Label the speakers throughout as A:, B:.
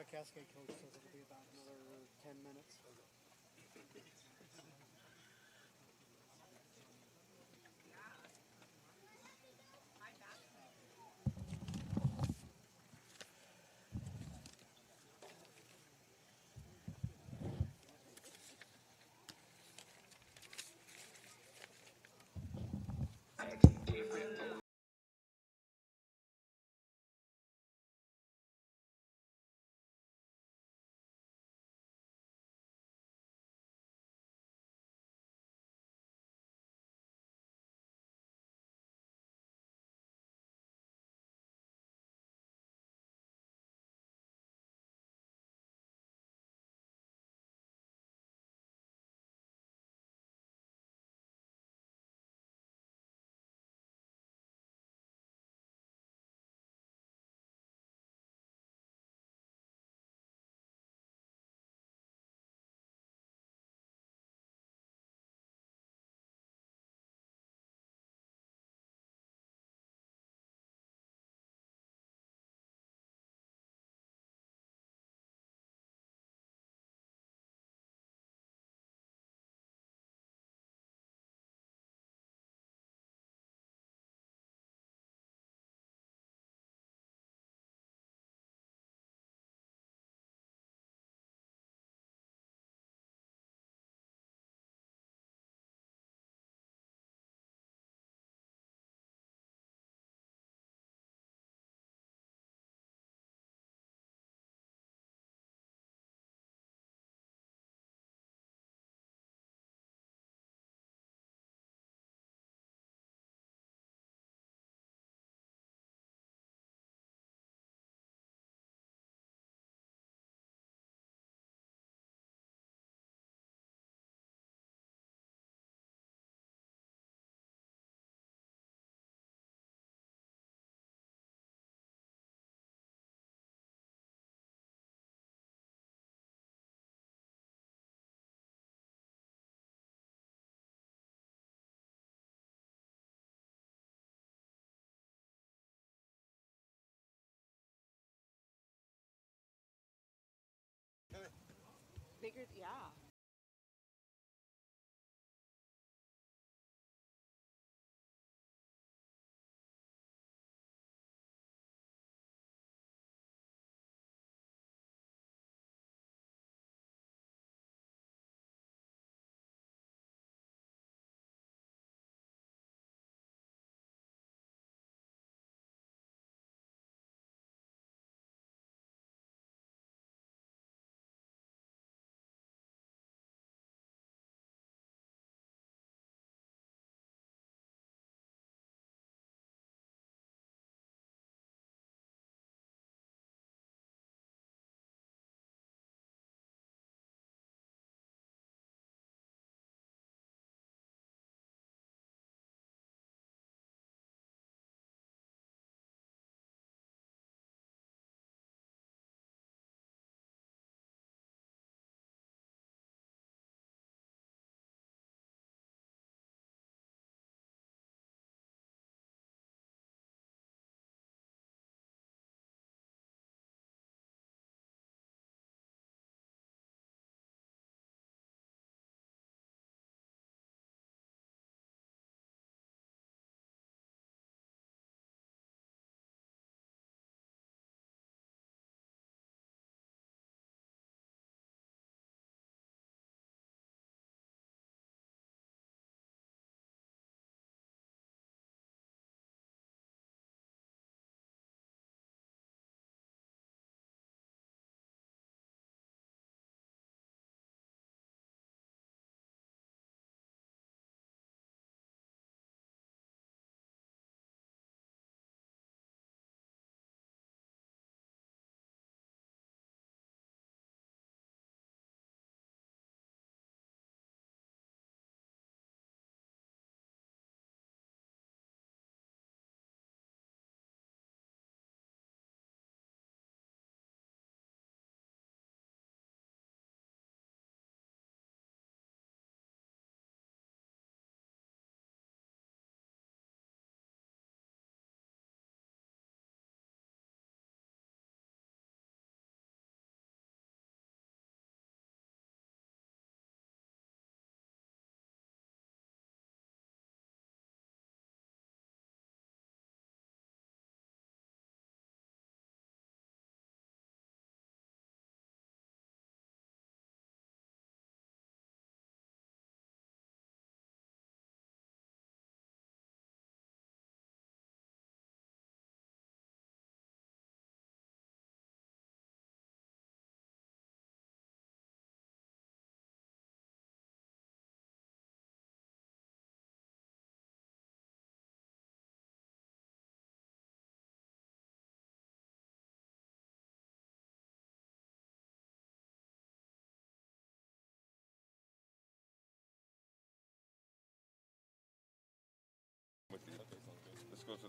A: Cascade coach says it'll be about another 10 minutes.
B: Bigger, yeah.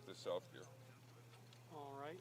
C: with the south gear.
A: All right.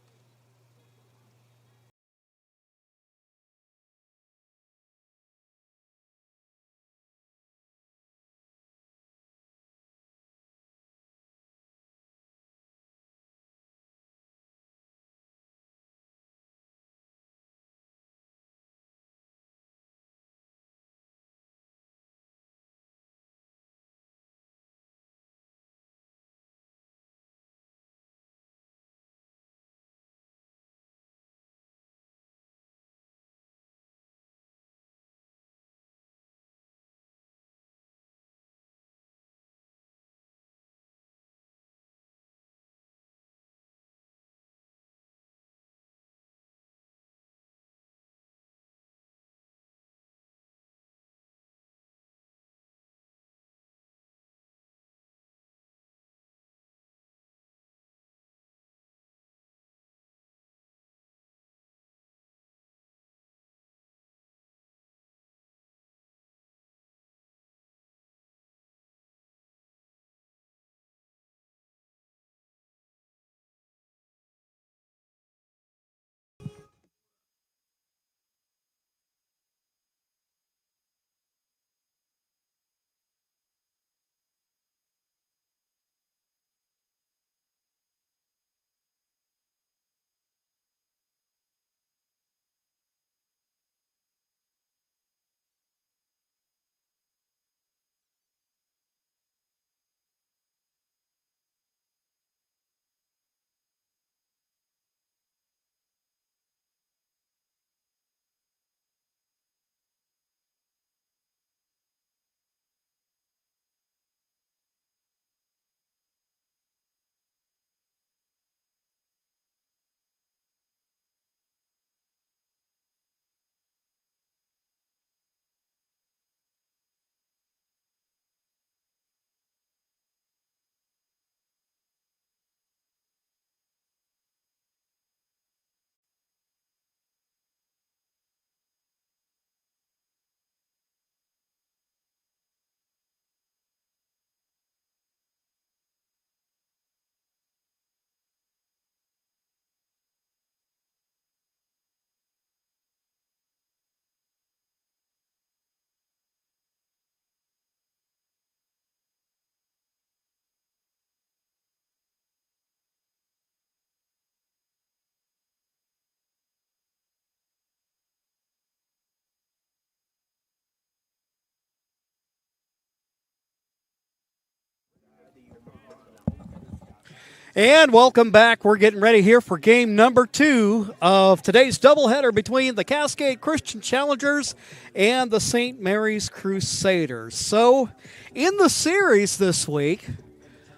A: And welcome back. We're getting ready here for game number 2 of today's doubleheader between the Cascade Christian Challengers and the St. Mary's Crusaders. So, in the series this week,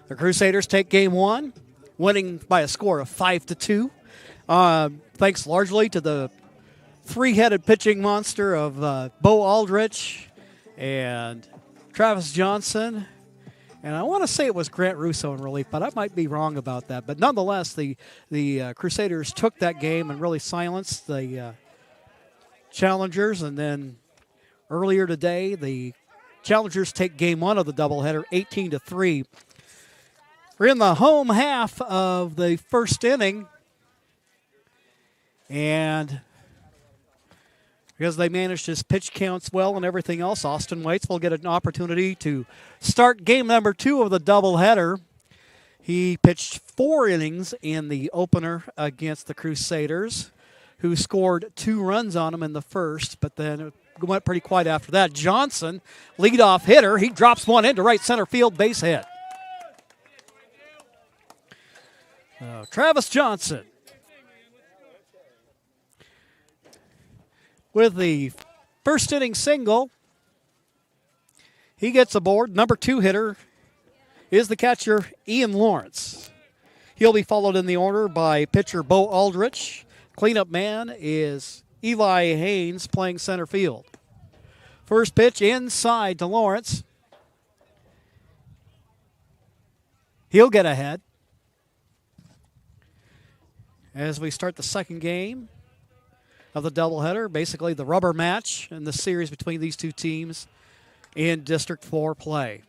A: the Crusaders take game 1, winning by a score of 5-2. Thanks largely to the three-headed pitching monster of Bo Aldrich and Travis Johnson. And I want to say it was Grant Russo in relief, but I might be wrong about that. But nonetheless, the Crusaders took that game and really silenced the Challengers. And then earlier today, the Challengers take game 1 of the doubleheader, 18-3. We're in the home half of the first inning. And because they managed his pitch counts well and everything else, Austin Waits will get an opportunity to start game number 2 of the doubleheader. He pitched 4 innings in the opener against the Crusaders, who scored 2 runs on him in the first, but then it went pretty quiet after that. Johnson, leadoff hitter, he drops one into right center field, base hit. Travis Johnson with the first inning single. He gets aboard. Number 2 hitter is the catcher, Ian Lawrence. He'll be followed in the order by pitcher Bo Aldrich. Cleanup man is Eli Haynes playing center field. First pitch inside to Lawrence. He'll get ahead as we start the second game of the doubleheader, basically the rubber match in the series between these two teams in District 4 play.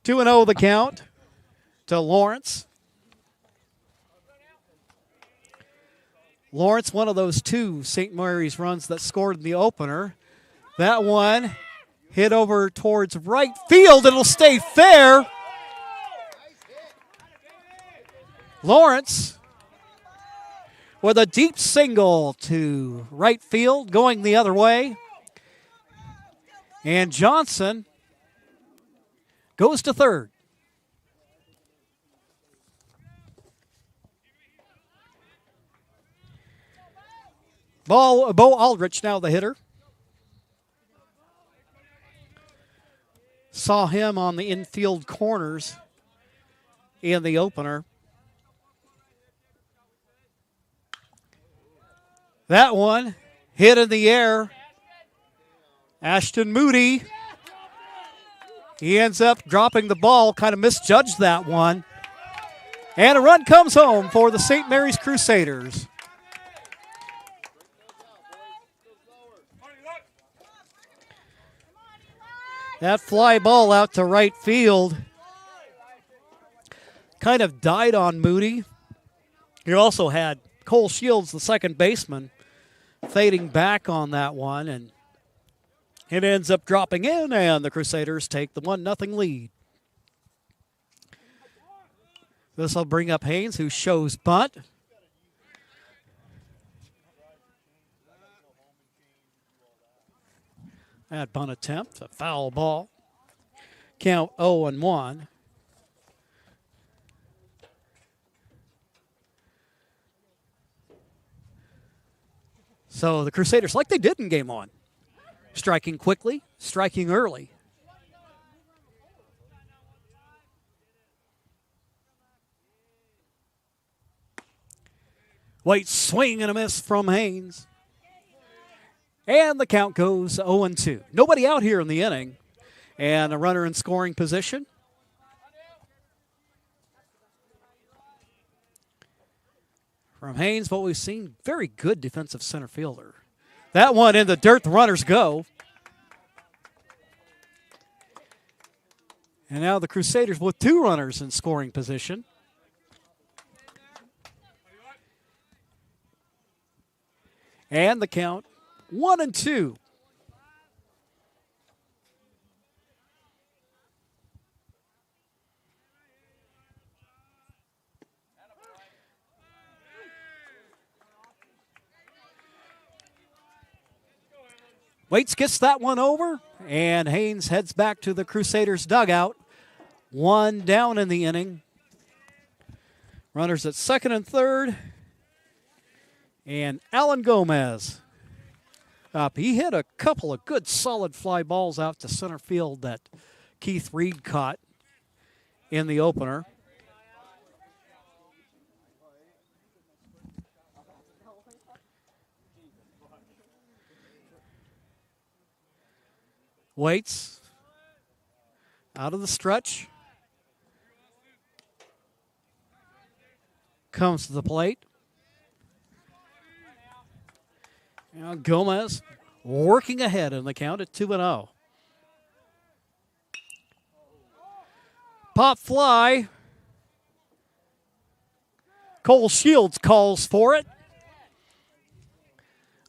A: 2-0 the count to Lawrence. Lawrence, one of those two St. Mary's runs that scored in the opener. That one hit over towards right field. It'll stay fair. Lawrence with a deep single to right field, going the other way. And Johnson goes to third. Bo Aldrich now the hitter. Saw him on the infield corners in the opener. That one hit in the air. Ashton Moody. He ends up dropping the ball, kind of misjudged that one. And a run comes home for the St. Mary's Crusaders. That fly ball out to right field kind of died on Moody. You also had Cole Shields, the second baseman, fading back on that one, and it ends up dropping in, and the Crusaders take the 1-0 lead. This will bring up Haynes, who shows bunt. That bunt attempt, a foul ball. Count 0-1. So the Crusaders, like they did in game one, striking quickly, striking early. White swing and a miss from Haynes. And the count goes 0-2. Nobody out here in the inning. And a runner in scoring position. From Haynes, what we've seen, very good defensive center fielder. That one in the dirt, the runners go. And now the Crusaders with two runners in scoring position. And the count 1-2. Waits gets that one over, and Haynes heads back to the Crusaders' dugout. One down in the inning. Runners at second and third. And Alan Gomez up. He hit a couple of good solid fly balls out to center field that Keith Reed caught in the opener. Waits out of the stretch. Comes to the plate. Now Gomez working ahead in the count at 2-0. Pop fly. Cole Shields calls for it.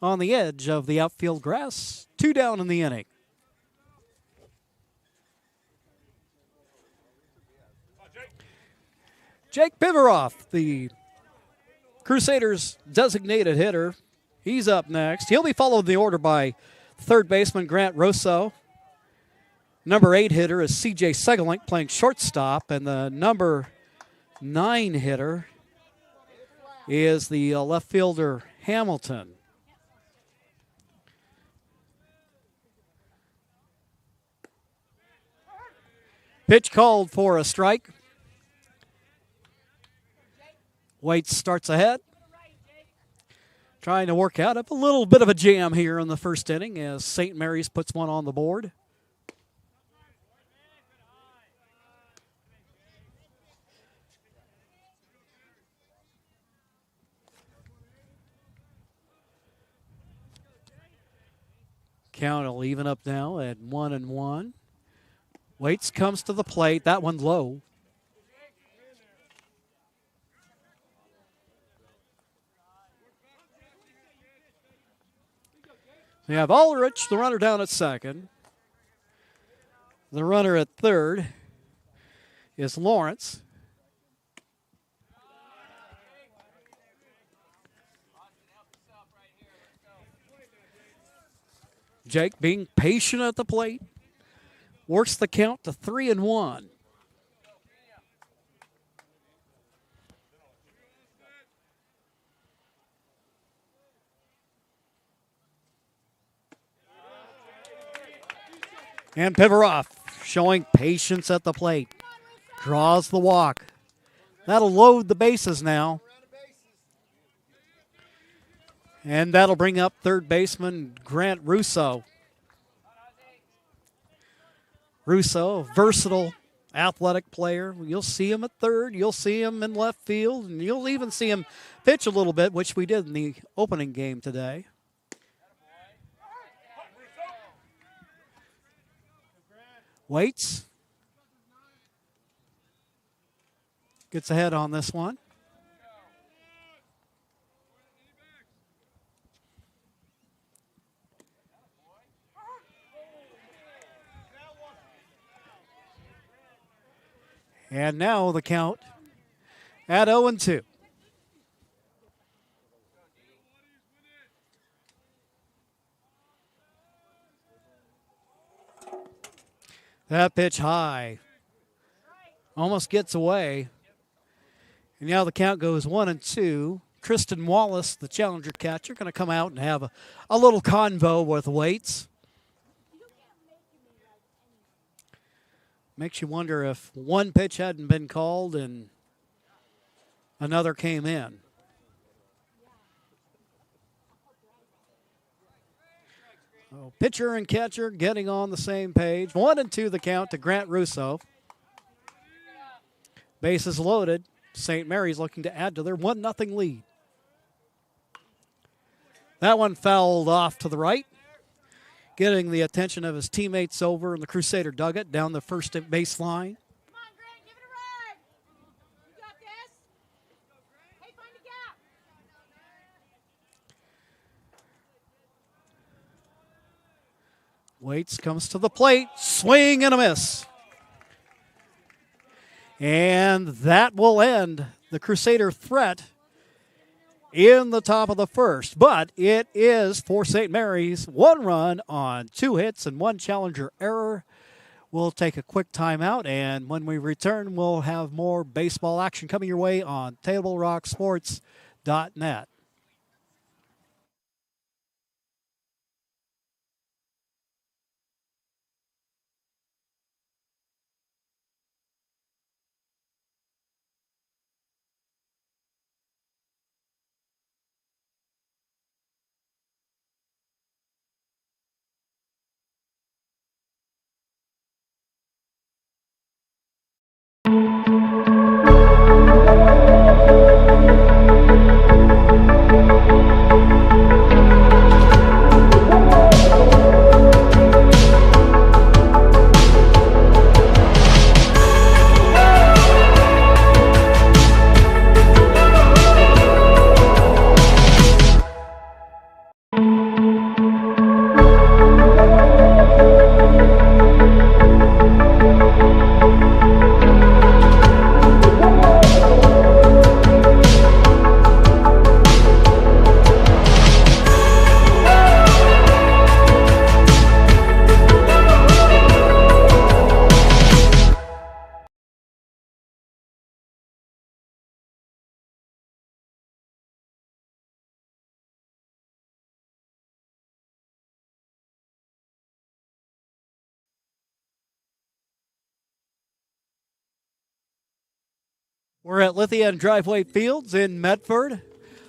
A: On the edge of the outfield grass. 2 down in the inning. Jake Pivarov, the Crusaders' designated hitter, he's up next. He'll be followed in the order by third baseman Grant Rosso. Number 8 hitter is C.J. Segalink playing shortstop, and the number 9 hitter is the left fielder Hamilton. Pitch called for a strike. Waits starts ahead. Trying to work out a little bit of a jam here in the first inning as St. Mary's puts one on the board. Count will even up now at 1-1. Waits comes to the plate. That one low. We have Ulrich, the runner, down at second. The runner at third is Lawrence. Jake being patient at the plate. Works the count to 3-1. And Pivarov showing patience at the plate. Draws the walk. That'll load the bases now. And that'll bring up third baseman Grant Russo. Russo, a versatile, athletic player. You'll see him at third. You'll see him in left field. And you'll even see him pitch a little bit, which we did in the opening game today. Waits. Gets ahead on this one. And now the count at 0-2. That pitch high. Almost gets away. And now the count goes 1-2. Tristan Wallace, the challenger catcher, going to come out and have a little convo with Waits. Makes you wonder if one pitch hadn't been called and another came in. So pitcher and catcher getting on the same page. 1-2 the count to Grant Russo. Bases loaded. St. Mary's looking to add to their 1-0 lead. That one fouled off to the right, getting the attention of his teammates over in the Crusader dugout down the first base line.
B: Come on, Grant, give it a run. You got this. Hey, find a gap.
A: Waits comes to the plate, swing and a miss. And that will end the Crusader threat in the top of the first. But it is for St. Mary's 1 run on 2 hits and 1 challenger error. We'll take a quick timeout, and when we return, we'll have more baseball action coming your way on TableRockSports.net. We're at Lithia and Driveway Fields in Medford.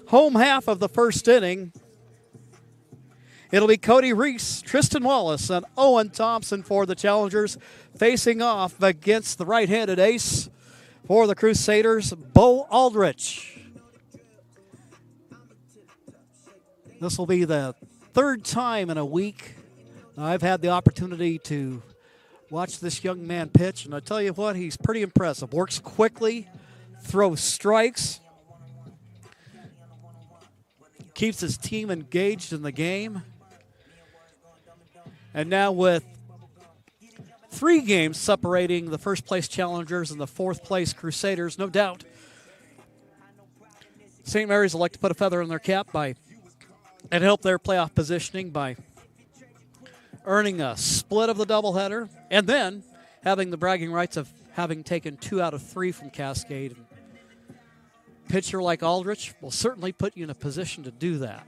A: Home half of the first inning. It'll be Cody Reese, Tristan Wallace, and Owen Thompson for the challengers, facing off against the right-handed ace for the Crusaders, Bo Aldrich. This will be the 3rd time in a week I've had the opportunity to Watch this young man pitch, and I tell you what, he's pretty impressive. Works quickly, throws strikes, keeps his team engaged in the game. And now with 3 games separating the first-place Challengers and the fourth-place Crusaders, no doubt St. Mary's will like to put a feather in their cap and help their playoff positioning by earning a split of the doubleheader and then having the bragging rights of having taken 2 out of 3 from Cascade. A pitcher like Aldrich will certainly put you in a position to do that.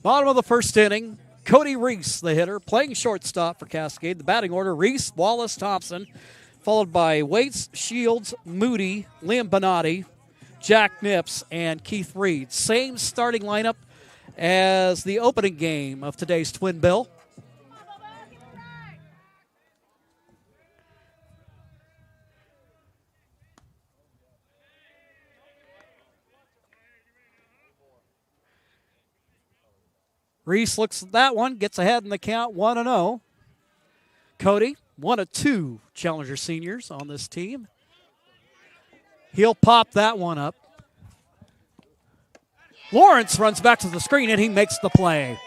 A: Bottom of the first inning, Cody Reese, the hitter, playing shortstop for Cascade. The batting order, Reese, Wallace, Thompson, followed by Waits, Shields, Moody, Liam Bonatti, Jack Nips, and Keith Reed. Same starting lineup as the opening game of today's Twin Bill. Reese looks at that one, gets ahead in the count, 1-0. Cody, one of 2 Challenger seniors on this team. He'll pop that one up. Lawrence runs back to the screen, and he makes the play.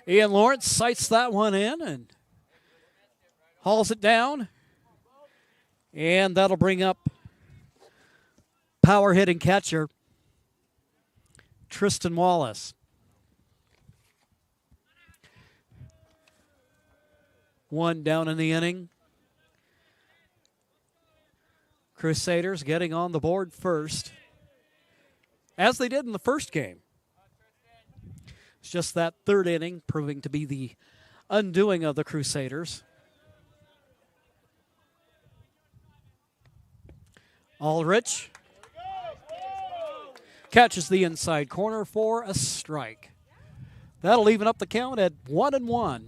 A: Ian Lawrence sights that one in and hauls it down. And that'll bring up power hitting catcher Tristan Wallace. One down in the inning. Crusaders getting on the board first, as they did in the first game. It's just that third inning proving to be the undoing of the Crusaders. Aldrich catches the inside corner for a strike. That'll even up the count at 1-1.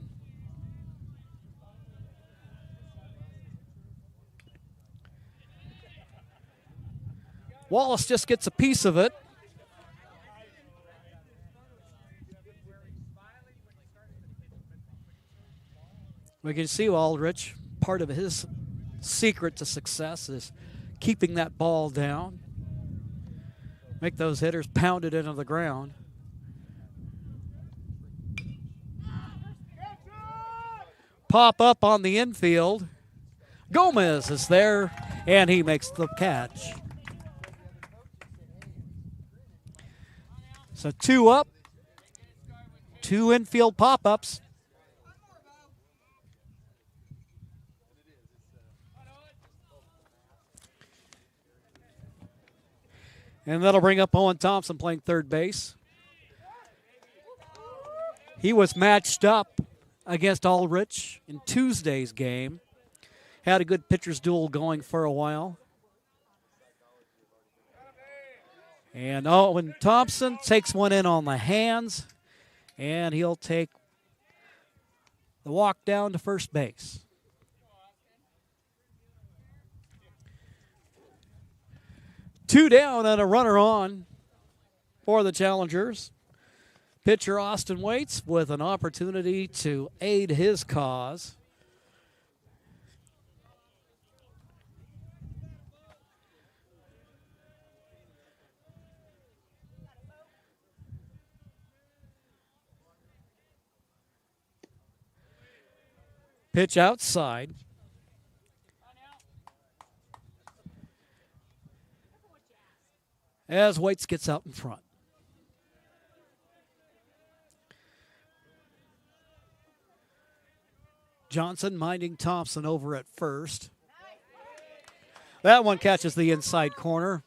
A: Wallace just gets a piece of it. We can see Aldrich, part of his secret to success is keeping that ball down. Make those hitters pound it into the ground. Pop up on the infield. Gomez is there, and he makes the catch. So 2 up, 2 infield pop-ups. And that'll bring up Owen Thompson playing third base. He was matched up against Aldrich in Tuesday's game. Had a good pitcher's duel going for a while. And Owen Thompson takes one in on the hands, and he'll take the walk down to first base. Two down and a runner on for the Challengers. Pitcher Austin Waits with an opportunity to aid his cause. Pitch outside. As Waits gets out in front. Johnson minding Thompson over at first. That one catches the inside corner.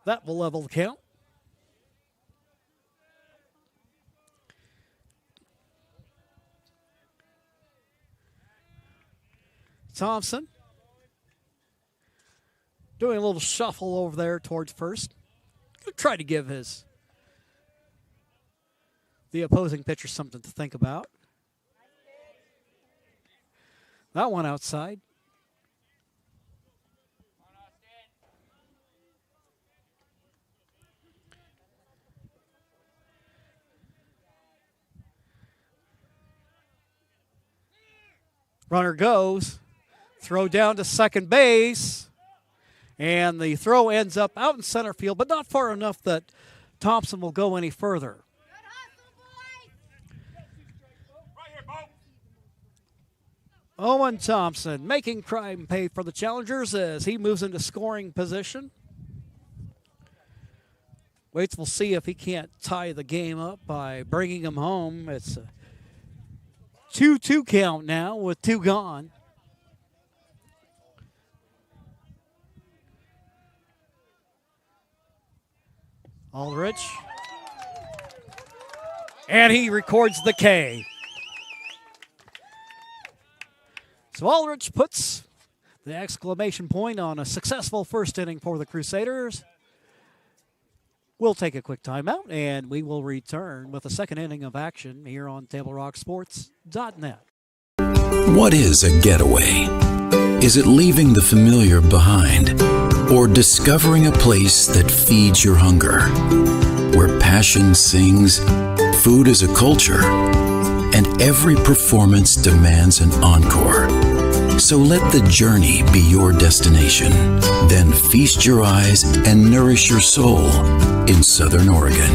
A: That will level the count. Thompson doing a little shuffle over there towards first. Gonna try to give the opposing pitcher something to think about. That one outside. Runner goes. Throw down to second base. And the throw ends up out in center field, but not far enough that Thompson will go any further. Owen Thompson making crime pay for the Challengers as he moves into scoring position. Waits, will see if he can't tie the game up by bringing him home. It's a 2-2 count now with 2 gone. Aldrich. And he records the K. So Aldrich puts the exclamation point on a successful first inning for the Crusaders. We'll take a quick timeout, and we will return with the second inning of action here on TableRockSports.net.
C: What is a getaway? Is it leaving the familiar behind, or discovering a place that feeds your hunger, where passion sings, food is a culture, and every performance demands an encore? So let the journey be your destination. Then feast your eyes and nourish your soul in Southern Oregon.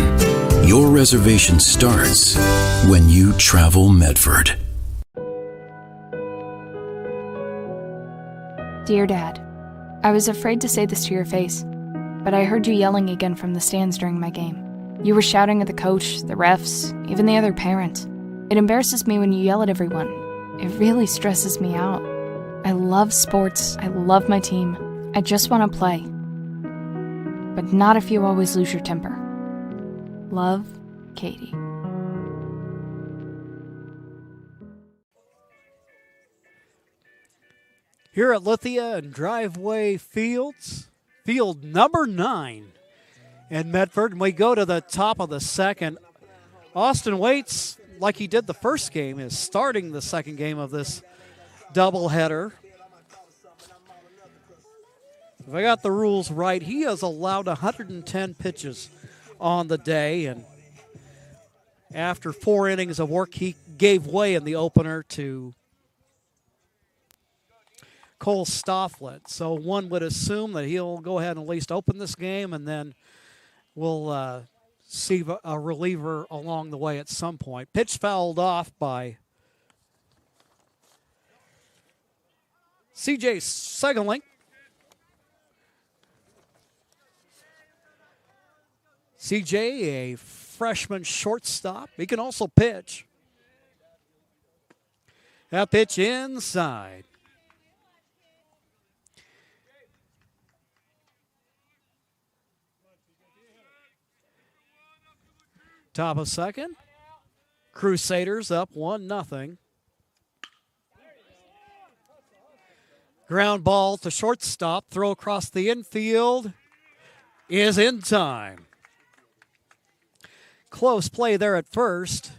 C: Your reservation starts when you travel Medford.
D: Dear Dad, I was afraid to say this to your face, but I heard you yelling again from the stands during my game. You were shouting at the coach, the refs, even the other parents. It embarrasses me when you yell at everyone. It really stresses me out. I love sports, I love my team. I just want to play. But not if you always lose your temper. Love, Katie.
A: Here at Lithia and Driveway Fields, field number 9 in Medford, and we go to the top of the second. Austin Waits, like he did the first game, is starting the second game of this doubleheader. If I got the rules right, he has allowed 110 pitches on the day, and after 4 innings of work, he gave way in the opener to Cole Stofflet. So one would assume that he'll go ahead and at least open this game, and then we'll see a reliever along the way at some point. Pitch fouled off by C.J. Segelink. C.J., a freshman shortstop. He can also pitch. That pitch inside. Top of second. Crusaders up 1-0. Ground ball to shortstop. Throw across the infield is in time. Close play there at first.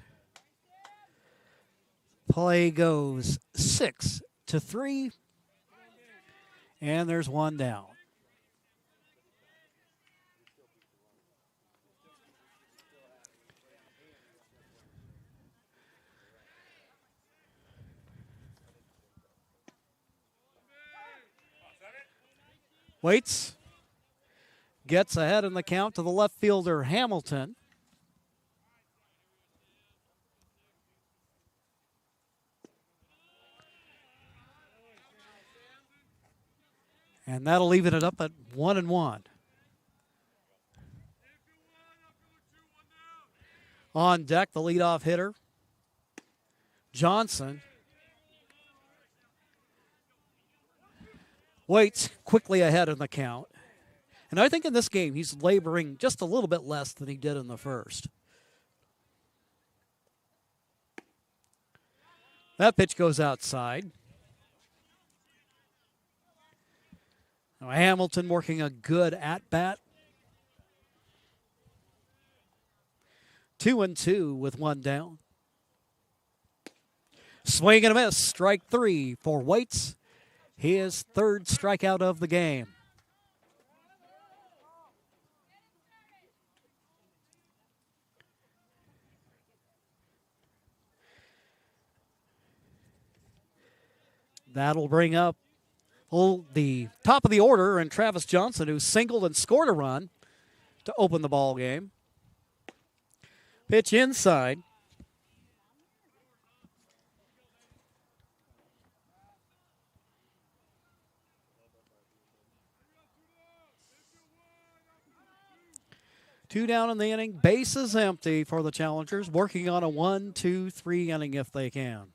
A: Play goes 6-3. And there's one down. Waits, gets ahead in the count to the left fielder, Hamilton. And that'll leave it up at 1-1. On deck, the leadoff hitter, Johnson. Waits quickly ahead in the count. And I think in this game he's laboring just a little bit less than he did in the first. That pitch goes outside. Now Hamilton working a good at-bat. 2-2 with one down. Swing and a miss. Strike 3 for Waits. His third strikeout of the game. That'll bring up the top of the order and Travis Johnson, who singled and scored a run to open the ball game. Pitch inside. Two down in the inning. Base is empty for the Challengers, working on a 1-2-3 inning if they can.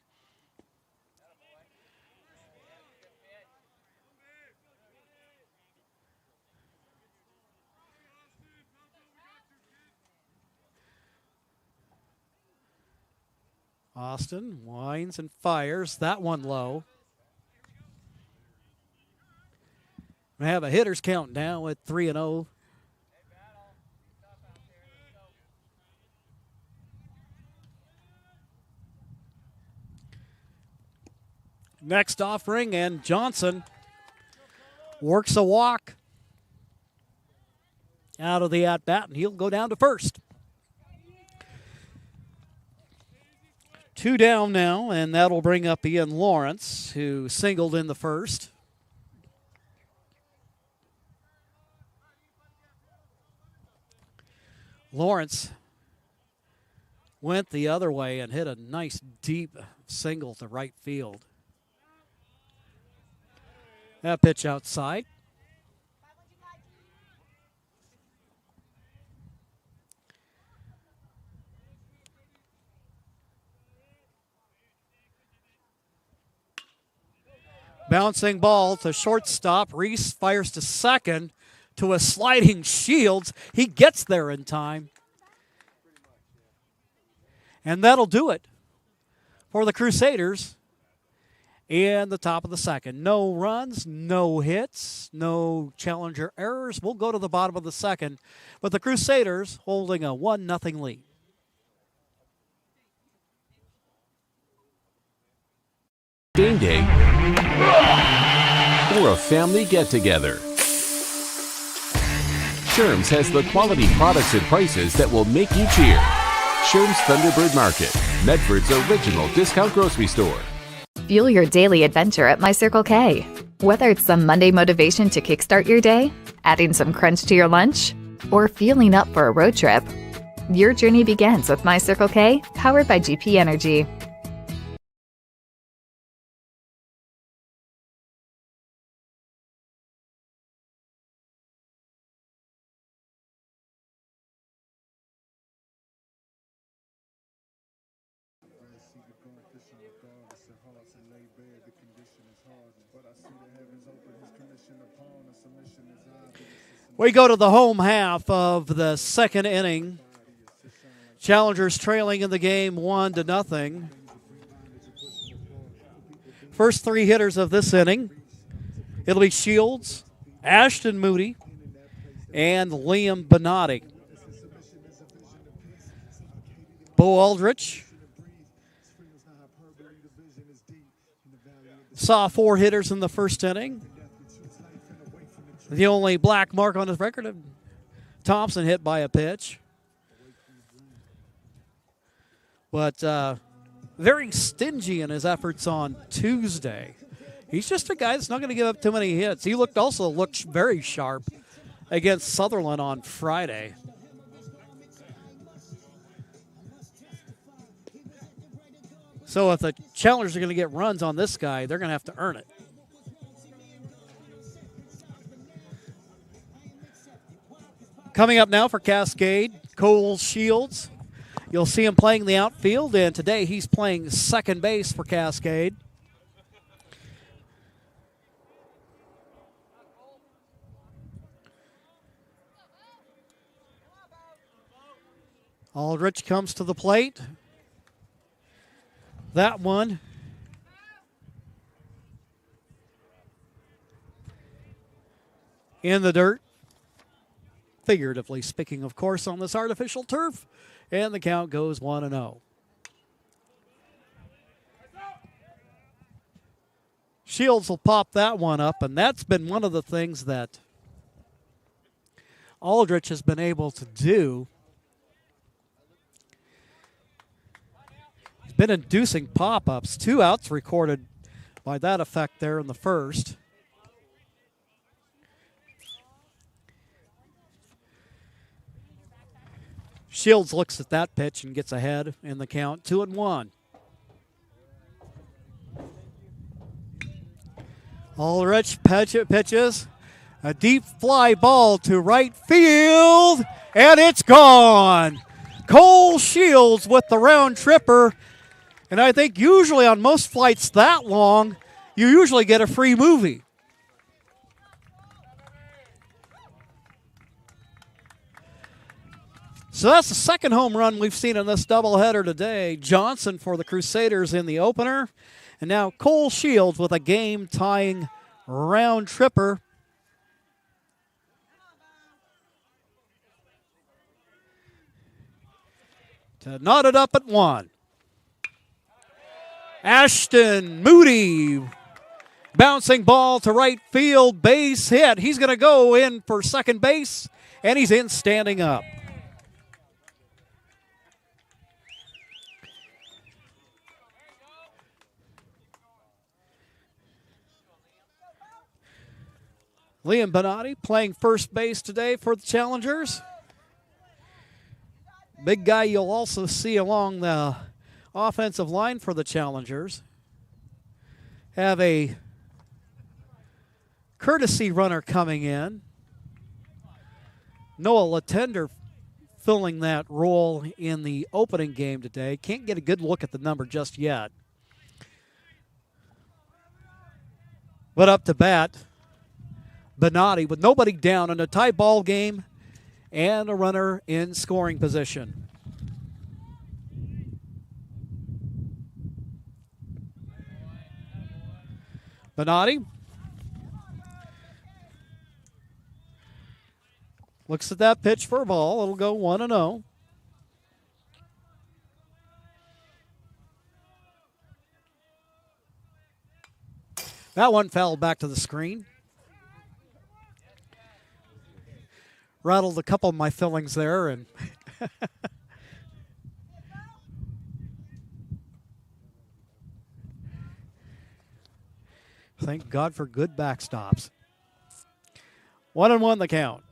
A: Austin winds and fires. That one low. We have a hitter's count now at 3-0. Next offering, and Johnson works a walk out of the at-bat, and he'll go down to first. Two down now, and that'll bring up Ian Lawrence, who singled in the first. Lawrence went the other way and hit a nice deep single to right field. That pitch outside. Bouncing ball to shortstop. Reese fires to second to a sliding Shields. He gets there in time. And that'll do it for the Crusaders in the top of the second. No runs, no hits, no Challenger errors. We'll go to the bottom of the second, but the Crusaders holding a 1-0 lead.
E: Game day or a family get-together. Sherm's has the quality products and prices that will make you cheer. Sherm's Thunderbird Market, Medford's original discount grocery store.
F: Fuel your daily adventure at My Circle K. Whether it's some Monday motivation to kickstart your day, adding some crunch to your lunch, or fueling up for a road trip, your journey begins with My Circle K, powered by GP Energy.
A: We go to the home half of the second inning. Challengers trailing in the game 1-0. First three hitters of this inning, it'll be Shields, Ashton Moody, and Liam Bonatti. Bo Aldrich saw four hitters in the first inning. The only black mark on his record, Thompson hit by a pitch. But very stingy in his efforts on Tuesday. He's just a guy that's not going to give up too many hits. He also looked very sharp against Sutherland on Friday. So if the Challengers are going to get runs on this guy, they're going to have to earn it. Coming up now for Cascade, Cole Shields. You'll see him playing the outfield, and today he's playing second base for Cascade. Aldrich comes to the plate. That one in the dirt. Figuratively speaking, of course, on this artificial turf. And the count goes 1-0. Shields will pop that one up, and that's been one of the things that Aldrich has been able to do. He's been inducing pop-ups. 2 outs recorded by that effect there in the first. Shields looks at that pitch and gets ahead in the count, 2-1. Ulrich pitches a deep fly ball to right field, and it's gone. Cole Shields with the round tripper, and I think usually on most flights that long, you usually get a free movie. So that's the second home run we've seen in this doubleheader today. Johnson for the Crusaders in the opener. And now Cole Shields with a game-tying round tripper. To knot it up at 1. Ashton Moody. Bouncing ball to right field, base hit. He's going to go in for second base, and he's in standing up. Liam Bonatti playing first base today for the Challengers. Big guy you'll also see along the offensive line for the Challengers. Have a courtesy runner coming in. Noah Latender filling that role in the opening game today. Can't get a good look at the number just yet. But up to bat, Bonatti with nobody down in a tie ball game and a runner in scoring position. Bonatti looks at that pitch for a ball. It'll go 1-0. That one fouled back to the screen. Rattled a couple of my fillings there, and thank God for good backstops. 1-1 the count.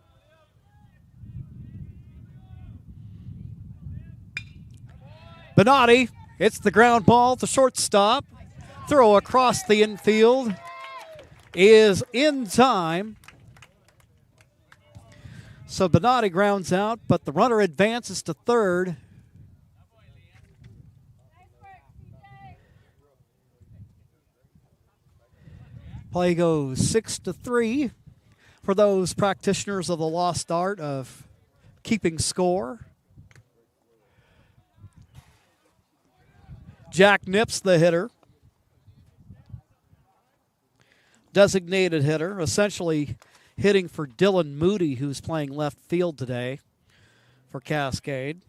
A: Bonatti hits the ground ball to shortstop. Throw across the infield is in time. So Bonatti grounds out, but the runner advances to third. Play goes 6-3 for those practitioners of the lost art of keeping score. Jack Nips, the hitter. Designated hitter, essentially hitting for Dylan Moody, who's playing left field today for Cascade.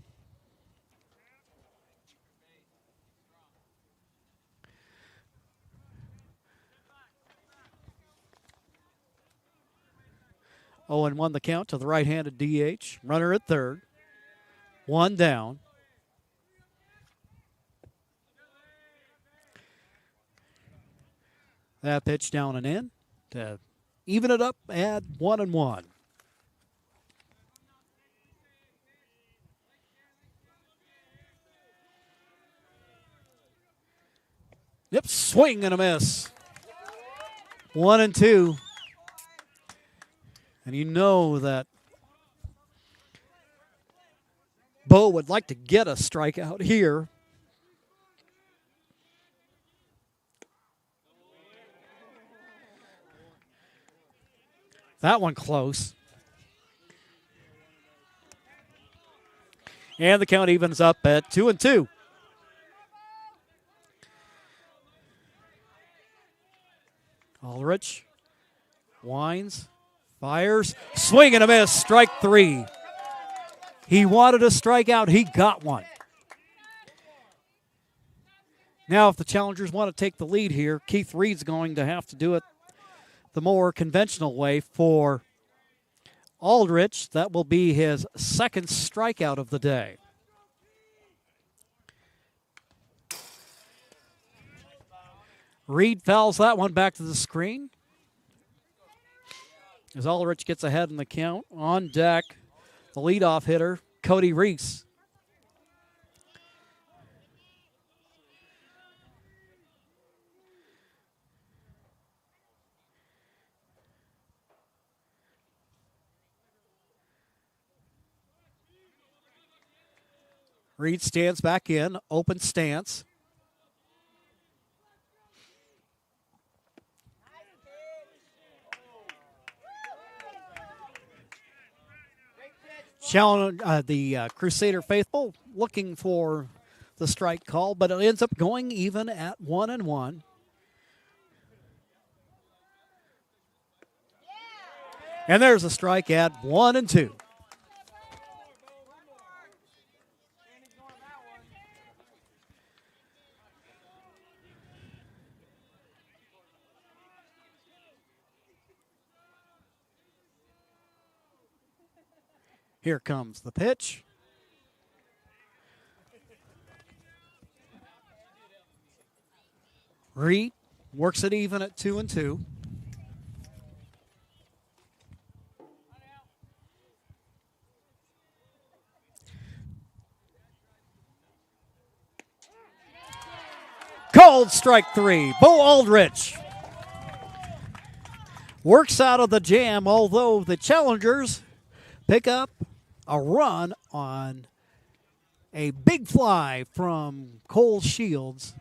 A: Owen won the count to the right-handed DH. Runner at third. 1 down. That pitch down and in to even it up at 1-1. Yep, swing and a miss. 1-2. And you know that Bo would like to get a strikeout here. That one close. And the count evens up at 2-2. Ulrich winds, fires, swing and a miss, strike 3. He wanted a strikeout, he got one. Now, if the Challengers want to take the lead here, Keith Reed's going to have to do it the more conventional way for Aldrich. That will be his second strikeout of the day. Reed fouls that one back to the screen. As Aldrich gets ahead in the count, on deck, the leadoff hitter, Cody Reese. Reed stands back in, open stance. The Crusader faithful looking for the strike call, but it ends up going even at 1-1. And there's a strike at 1-2. Here comes the pitch. Reed works it even at 2-2. Called strike three. Bo Aldrich works out of the jam, although the Challengers pick up a run on a big fly from Cole Shields.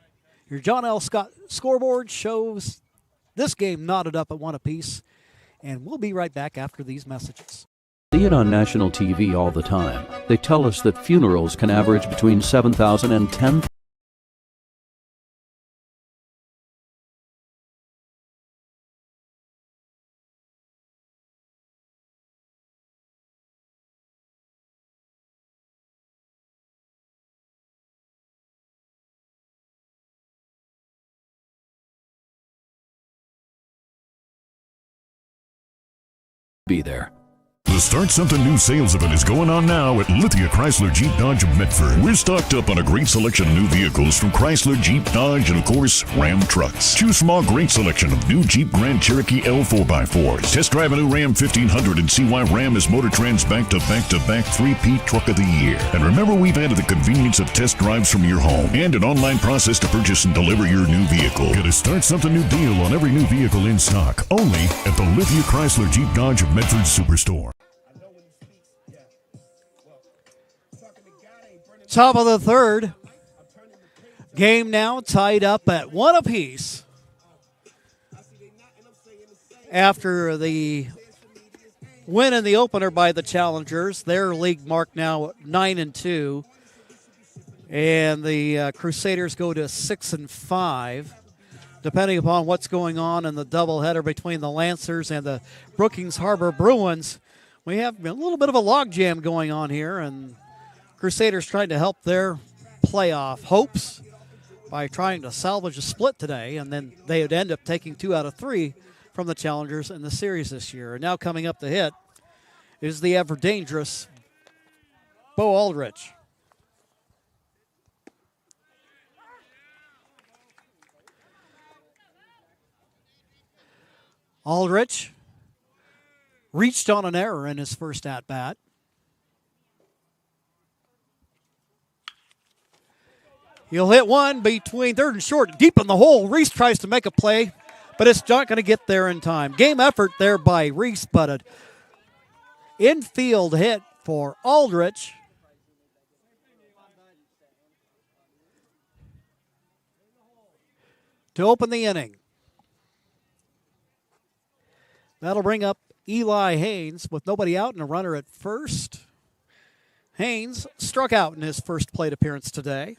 A: Your John L. Scott scoreboard shows this game knotted up at 1 apiece, and we'll be right back after these messages.
G: See it on national TV all the time. They tell us that funerals can average between 7,000 and 10,000. Be there.
H: The Start Something New sales event is going on now at Lithia Chrysler Jeep Dodge of Medford. We're stocked up on a great selection of new vehicles from Chrysler, Jeep, Dodge, and of course, Ram trucks. Choose from our great selection of new Jeep Grand Cherokee L 4x4s. Test drive a new Ram 1500 and see why Ram is MotorTrend's back-to-back-to-back 3-peat Truck of the Year. And remember, we've added the convenience of test drives from your home and an online process to purchase and deliver your new vehicle. Get a Start Something New deal on every new vehicle in stock, only at the Lithia Chrysler Jeep Dodge of Medford Superstore.
A: Top of the third. Game now tied up at 1 apiece. After the win in the opener by the Challengers, their league mark now 9-2. And the Crusaders go to 6-5. Depending upon what's going on in the doubleheader between the Lancers and the Brookings Harbor Bruins, we have a little bit of a logjam going on here, and Crusaders trying to help their playoff hopes by trying to salvage a split today, and then they would end up taking 2 out of 3 from the Challengers in the series this year. And now coming up to hit is the ever-dangerous Bo Aldrich. Aldrich reached on an error in his first at-bat. He'll hit one between third and short, deep in the hole. Reese tries to make a play, but it's not going to get there in time. Game effort there by Reese, but an infield hit for Aldrich. To open the inning. That'll bring up Eli Haynes with nobody out and a runner at first. Haynes struck out in his first plate appearance today.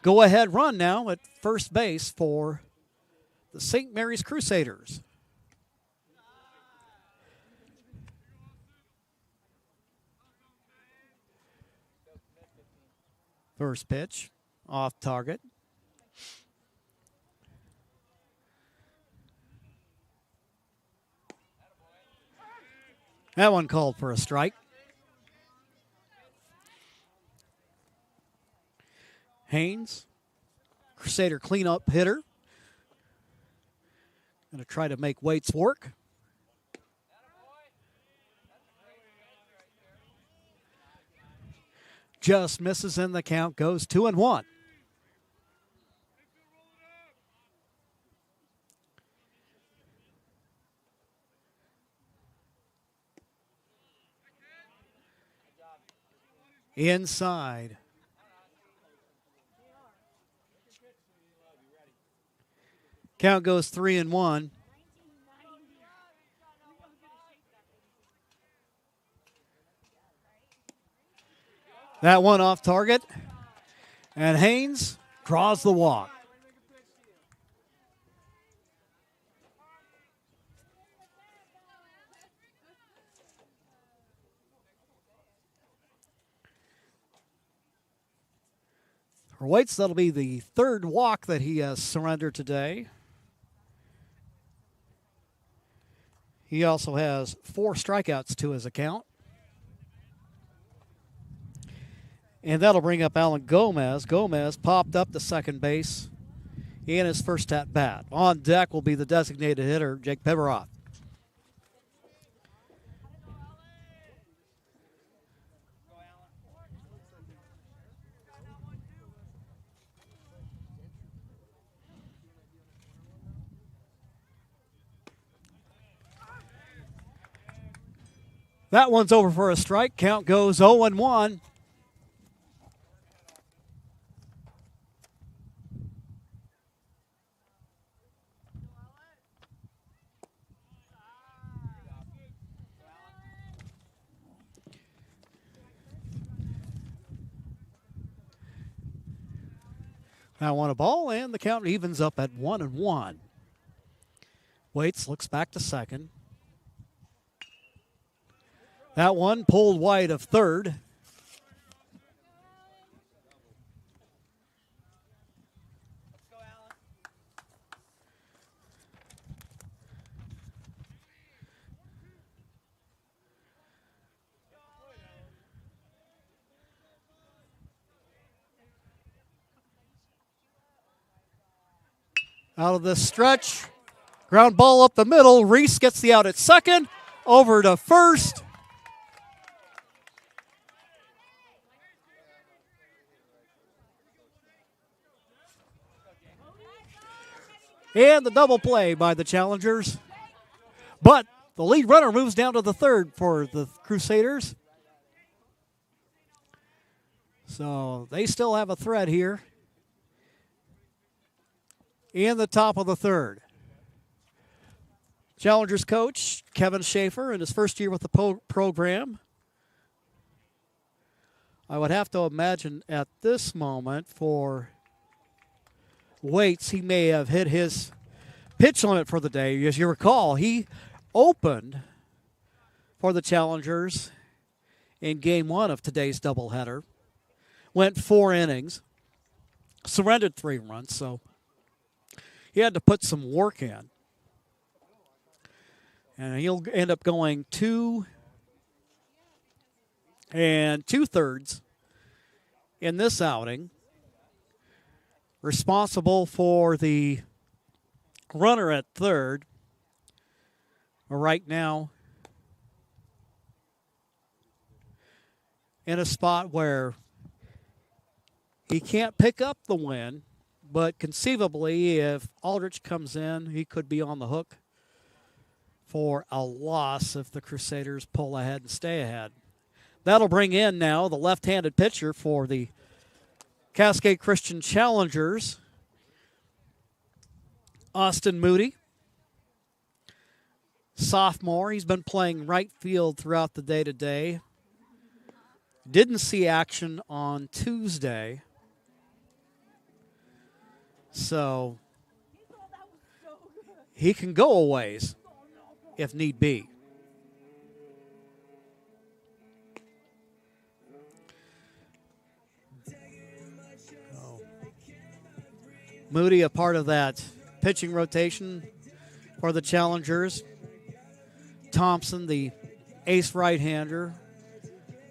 A: Go-ahead run now at first base for the St. Mary's Crusaders. First pitch. off target. That one called for a strike. Haynes, Crusader cleanup hitter. Going to try to make Waits work. Just misses, and the count goes 2-1. Inside. Count goes 3-1. That one off target. And Haynes draws the walk. For Waits, that'll be the third walk that he has surrendered today. He also has 4 strikeouts to his account. And that'll bring up Alan Gomez. Gomez popped up to second base in his first at bat. On deck will be the designated hitter, Jake Pivarov. That one's over for a strike. Count goes 0-1. Now one a ball, and the count evens up at 1-1. Waits looks back to second. That one pulled wide of third. Out of the stretch, ground ball up the middle. Reese gets the out at second, over to first. And the double play by the Challengers. But the lead runner moves down to the third for the Crusaders. So they still have a threat here in the top of the third. Challengers coach Kevin Schaefer in his first year with the program. I would have to imagine at this moment for Waits, he may have hit his pitch limit for the day. As you recall, he opened for the Challengers in game 1 of today's doubleheader. Went 4 innings, surrendered 3 runs, so he had to put some work in. And he'll end up going 2 2/3 in this outing. Responsible for the runner at third. Right now, in a spot where he can't pick up the win, but conceivably, if Aldrich comes in, he could be on the hook for a loss if the Crusaders pull ahead and stay ahead. That'll bring in now the left-handed pitcher for the Cascade Christian Challengers, Austin Moody. Sophomore, he's been playing right field throughout the day today. Didn't see action on Tuesday. So he can go a ways if need be. Moody, a part of that pitching rotation for the Challengers. Thompson, the ace right-hander,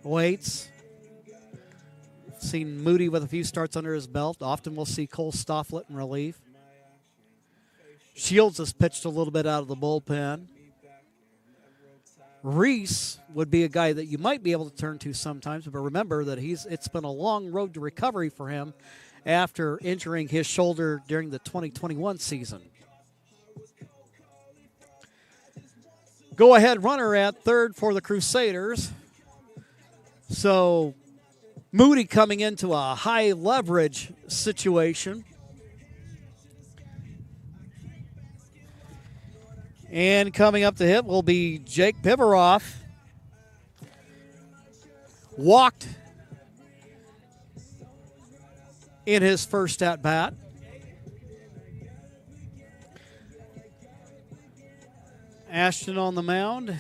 A: waits. Seen Moody with a few starts under his belt. Often we'll see Cole Stofflet in relief. Shields has pitched a little bit out of the bullpen. Reese would be a guy that you might be able to turn to sometimes, but remember that it's been a long road to recovery for him after injuring his shoulder during the 2021 season. Go-ahead runner at third for the Crusaders. So Moody coming into a high leverage situation. And coming up to hit will be Jake Pivarov. Walked in his first at-bat. Ashton on the mound.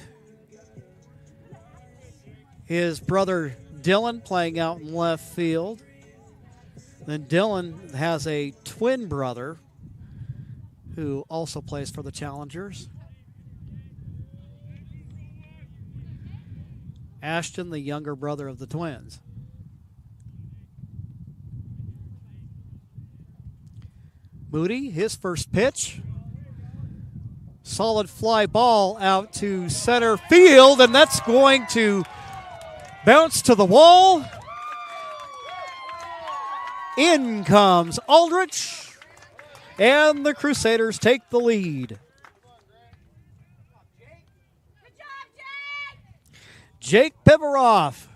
A: His brother Dylan playing out in left field. Then Dylan has a twin brother who also plays for the Challengers. Ashton, the younger brother of the twins. Moody, his first pitch. Solid fly ball out to center field, and that's going to bounce to the wall. In comes Aldrich, and the Crusaders take the lead. Jake Pivarov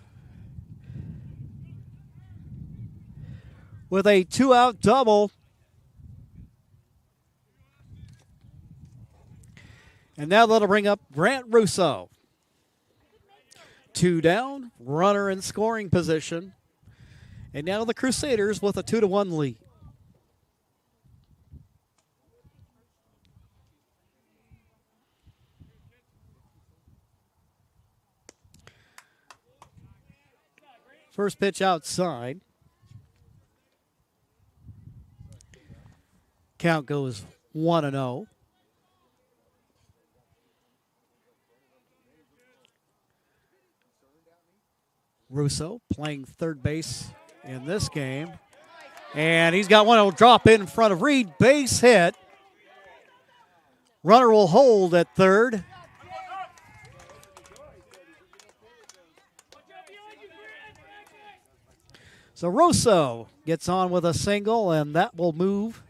A: with a two-out double. And now that'll bring up Grant Russo. Two down, runner in scoring position. And now the Crusaders with a 2-1 lead. First pitch outside. Count goes 1-0. Russo playing third base in this game. And he's got one that'll drop in front of Reed. Base hit. Runner will hold at third. So Russo gets on with a single, and that will move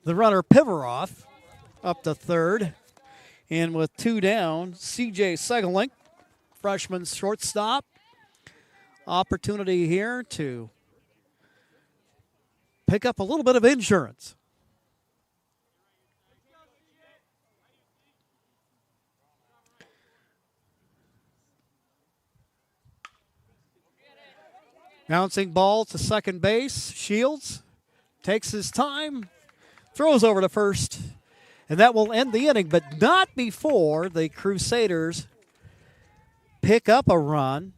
A: the runner Pivarov up to third. And with two down, C.J. Segelink, freshman shortstop. Opportunity here to pick up a little bit of insurance. Bouncing ball to second base. Shields takes his time, throws over to first, and that will end the inning, but not before the Crusaders pick up a run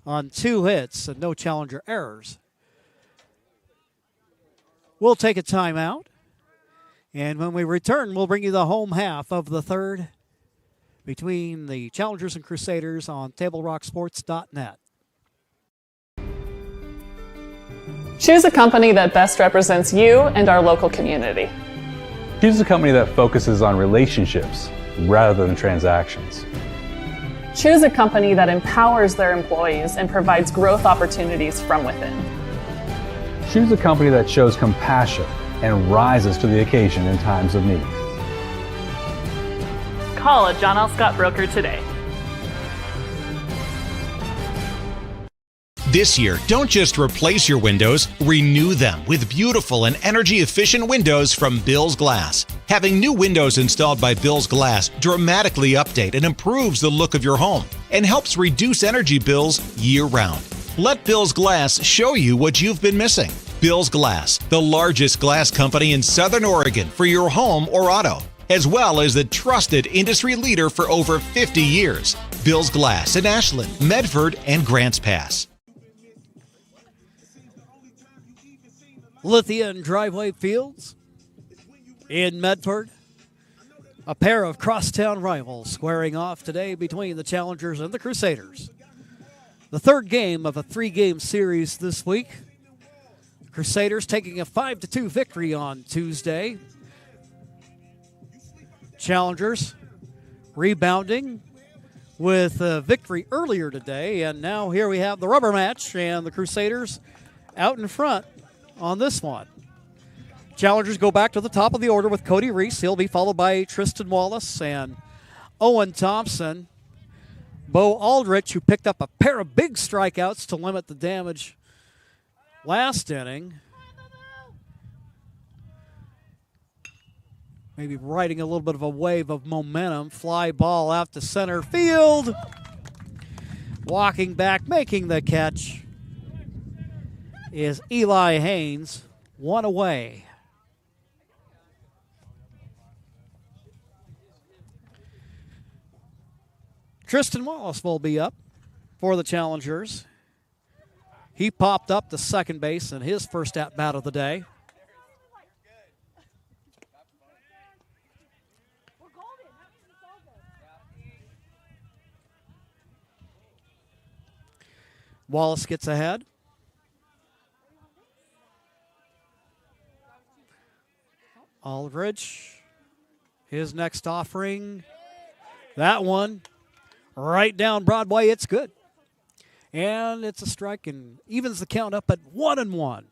A: on 2 hits and no Challenger errors. We'll take a timeout, and when we return, we'll bring you the home half of the third between the Challengers and Crusaders on TableRockSports.net.
I: Choose a company that best represents you and our local community.
J: Choose a company that focuses on relationships rather than transactions.
I: Choose a company that empowers their employees and provides growth opportunities from within.
J: Choose a company that shows compassion and rises to the occasion in times of need.
I: Call a John L. Scott broker today.
K: This year, don't just replace your windows, renew them with beautiful and energy-efficient windows from Bill's Glass. Having new windows installed by Bill's Glass dramatically update and improves the look of your home and helps reduce energy bills year-round. Let Bill's Glass show you what you've been missing. Bill's Glass, the largest glass company in Southern Oregon for your home or auto, as well as the trusted industry leader for over 50 years. Bill's Glass in Ashland, Medford, and Grants Pass.
A: Lithia and Driveway Fields in Medford. A pair of crosstown rivals squaring off today between the Challengers and the Crusaders. The third game of a three-game series this week. Crusaders taking a 5-2 victory on Tuesday. Challengers rebounding with a victory earlier today, and now here we have the rubber match, and the Crusaders out in front on this one. Challengers go back to the top of the order with Cody Reese. He'll be followed by Tristan Wallace and Owen Thompson. Bo Aldrich, who picked up a pair of big strikeouts to limit the damage last inning. Maybe riding a little bit of a wave of momentum. Fly ball out to center field. Walking back, making the catch is Eli Haynes. One away. Tristan Wallace will be up for the Challengers. He popped up to second base in his first at-bat of the day. Wallace gets ahead. Aldridge, his next offering. That one right down Broadway. It's good. And it's a strike and evens the count up at 1-1.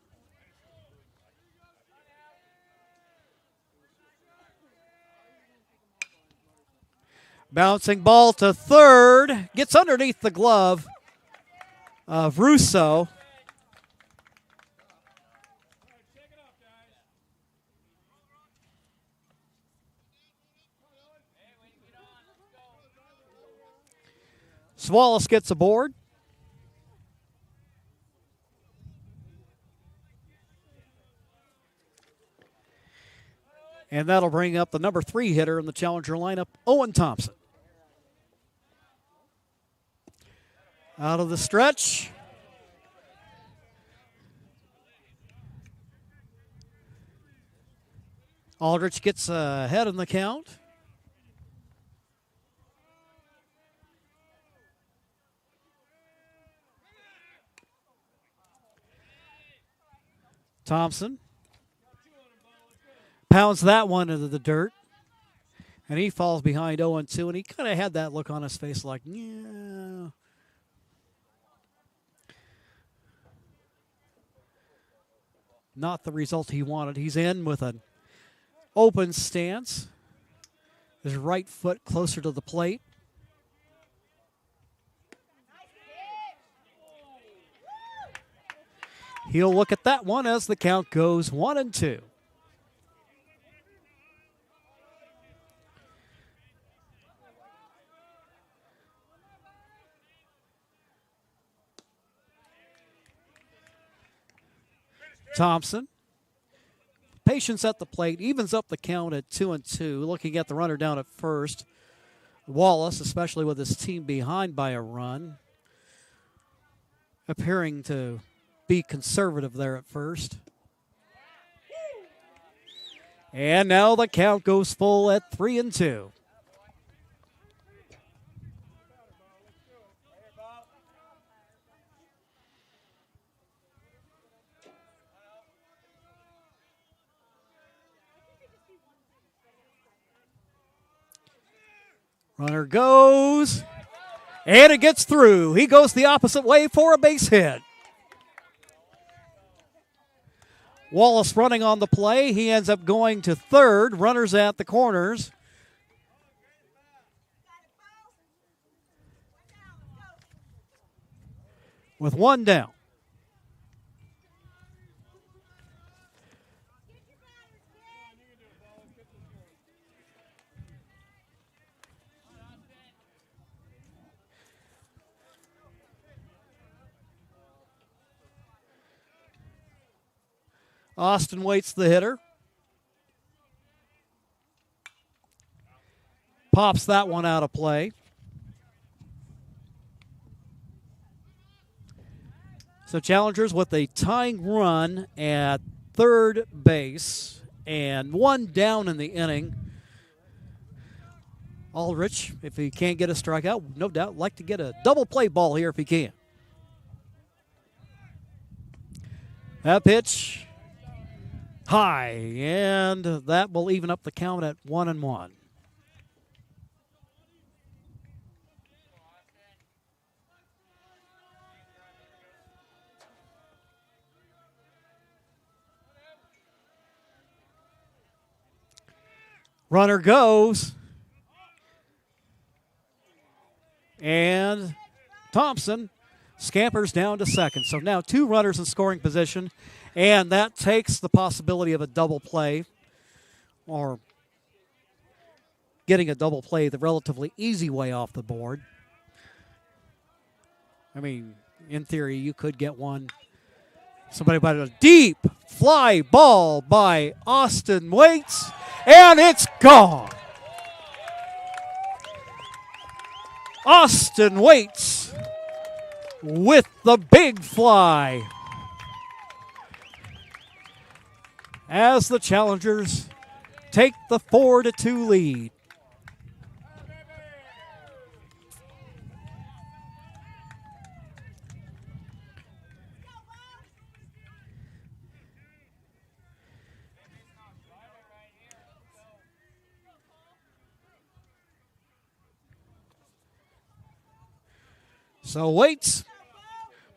A: Bouncing ball to third. Gets underneath the glove of Russo. Wallace gets aboard. And that'll bring up the number 3 hitter in the Challenger lineup, Owen Thompson. Out of the stretch. Aldrich gets ahead in the count. Thompson pounds that one into the dirt, and he falls behind 0-2, and he kind of had that look on his face like, yeah. Not the result he wanted. He's in with an open stance, his right foot closer to the plate. He'll look at that one as the count goes 1-2. Thompson, patience at the plate, evens up the count at 2-2. Looking at the runner down at first. Wallace, especially with his team behind by a run, appearing to be conservative there at first. And now the count goes full at 3-2. Runner goes, and it gets through. He goes the opposite way for a base hit. Wallace running on the play. He ends up going to third. Runners at the corners. With one down. Austin waits the hitter. Pops that one out of play. So Challengers with a tying run at third base and one down in the inning. Aldrich, if he can't get a strikeout, no doubt like to get a double play ball here if he can. That pitch high, and that will even up the count at 1-1. Runner goes. And Thompson scampers down to second. So now two runners in scoring position, and that takes the possibility of a double play or getting a double play the relatively easy way off the board. I mean, in theory, you could get one. Somebody by a deep fly ball by Austin Waits, and it's gone. Austin Waits with the big fly as the Challengers take the 4-2 lead. So Waits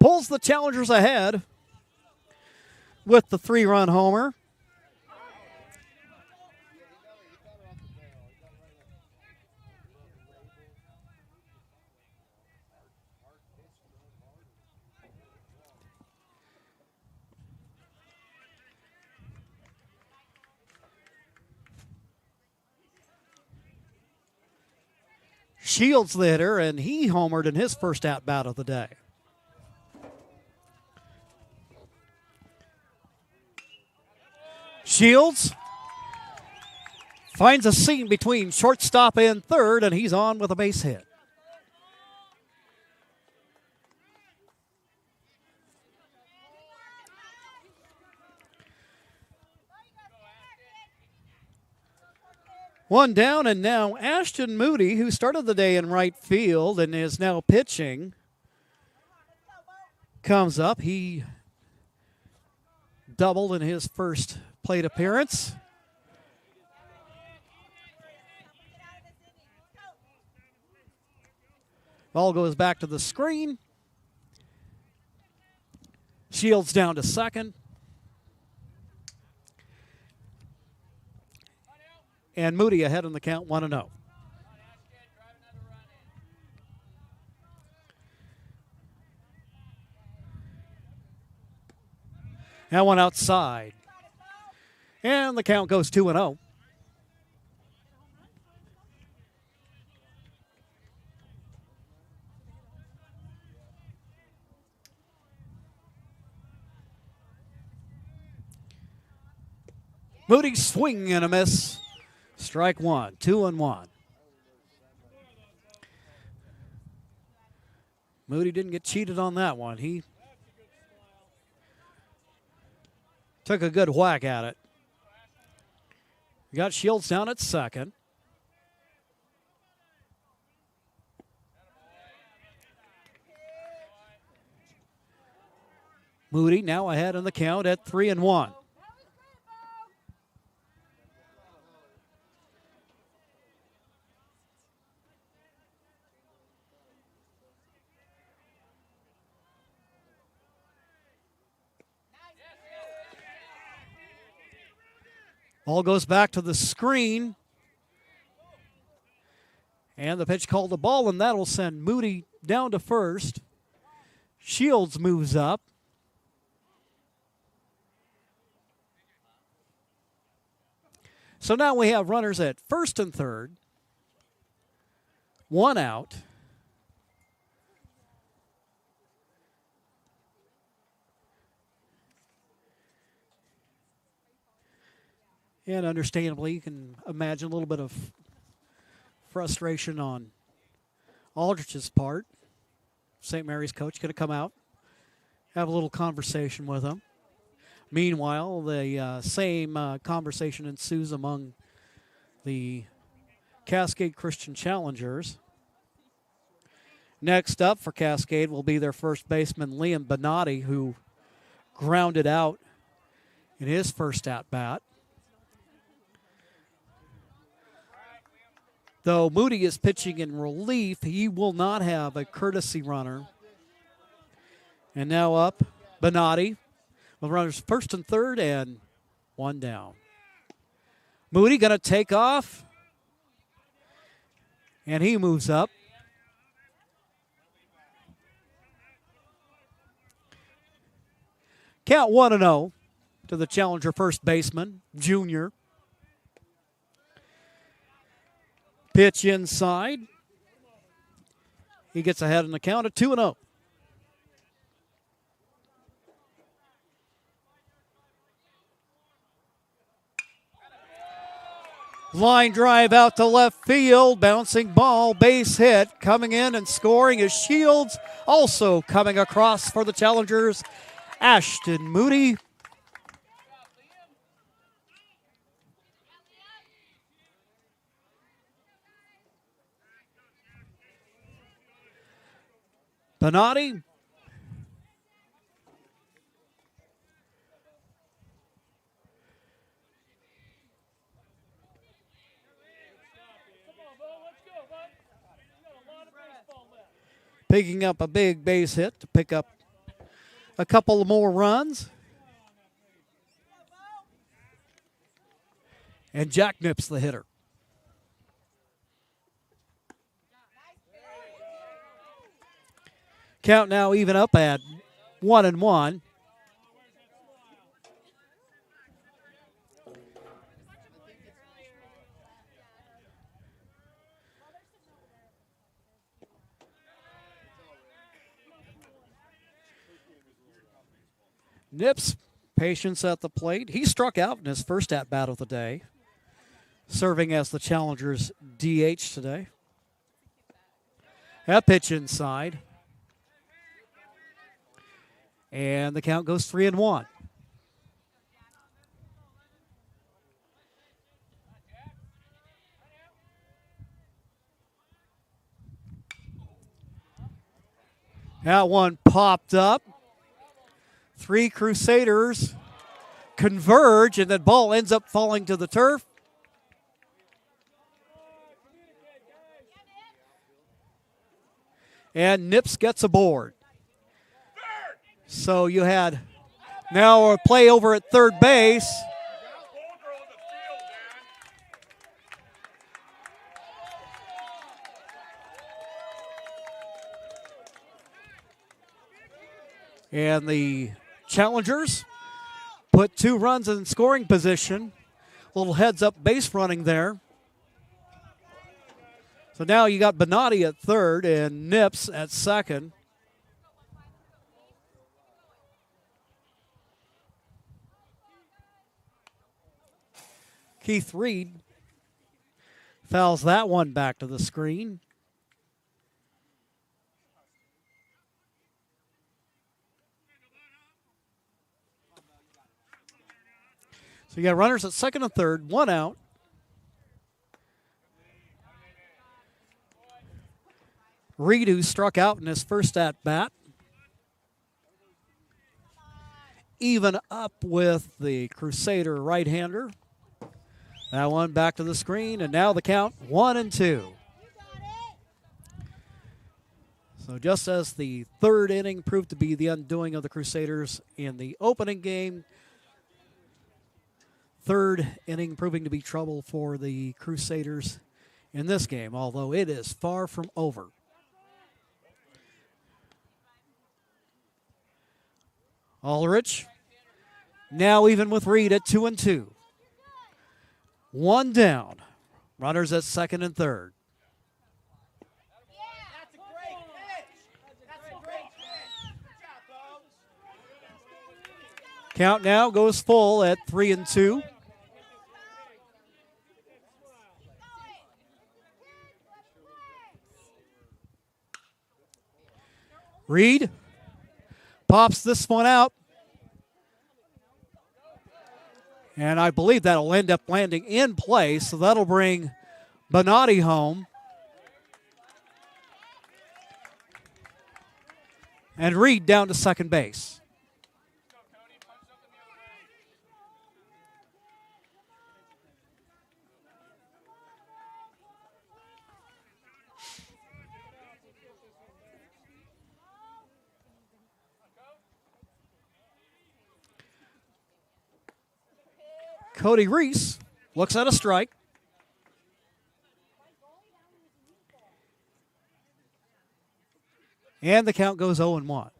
A: pulls the Challengers ahead with the 3-run homer. Shields the hitter, and he homered in his first at-bat of the day. Shields finds a seam between shortstop and third, and he's on with a base hit. One down, and now Ashton Moody, who started the day in right field and is now pitching, comes up. He doubled in his first plate appearance. Ball goes back to the screen. Shields down to second. And Moody ahead in the count, 1-0. That one outside. And the count goes 2-0. Moody swing and a miss. Strike one, 2-1. Moody didn't get cheated on that one. He took a good whack at it. We got Shields down at second. Moody now ahead in the count at 3-1. Ball goes back to the screen. And the pitch called a ball, and that'll send Moody down to first. Shields moves up. So now we have runners at first and third. One out. And understandably, you can imagine a little bit of frustration on Aldrich's part. St. Mary's coach going to come out, have a little conversation with him. Meanwhile, the same conversation ensues among the Cascade Christian Challengers. Next up for Cascade will be their first baseman, Liam Bonatti, who grounded out in his first at-bat. Though Moody is pitching in relief, he will not have a courtesy runner. And now up, Bonatti, with runners first and third and one down. Moody going to take off, and he moves up. Count 1-0 to the challenger first baseman, Junior. Pitch inside. He gets ahead in the count at 2-0. Line drive out to left field. Bouncing ball, base hit. Coming in and scoring is Shields. Also coming across for the challengers, Ashton Moody. Bonatti. Picking up a big base hit to pick up a couple more runs. And Jack Nips the hitter. Count now even up at 1-1. Nips, patience at the plate. He struck out in his first at-bat of the day, serving as the challenger's DH today. That pitch inside. And the count goes 3-1. That one popped up. Three Crusaders converge, and that ball ends up falling to the turf. And Nips gets aboard. So you had now a play over at third base. And the challengers put 2 runs in scoring position. Little heads-up base running there. So now you got Bonatti at third and Nips at second. Keith Reed fouls that one back to the screen. So you got runners at second and third, 1 out. Reed, who struck out in his first at-bat. Even up with the Crusader right-hander. That one back to the screen, and now the count 1-2. So just as the third inning proved to be the undoing of the Crusaders in the opening game, third inning proving to be trouble for the Crusaders in this game, although it is far from over. Ulrich now even with Reed at 2-2. 1 down. Runners at second and third. Count now goes full at 3-2. Reed pops this one out. And I believe that'll end up landing in play, so that'll bring Bonatti home. And Reed down to second base. Cody Reese looks at a strike. And the count goes 0-1.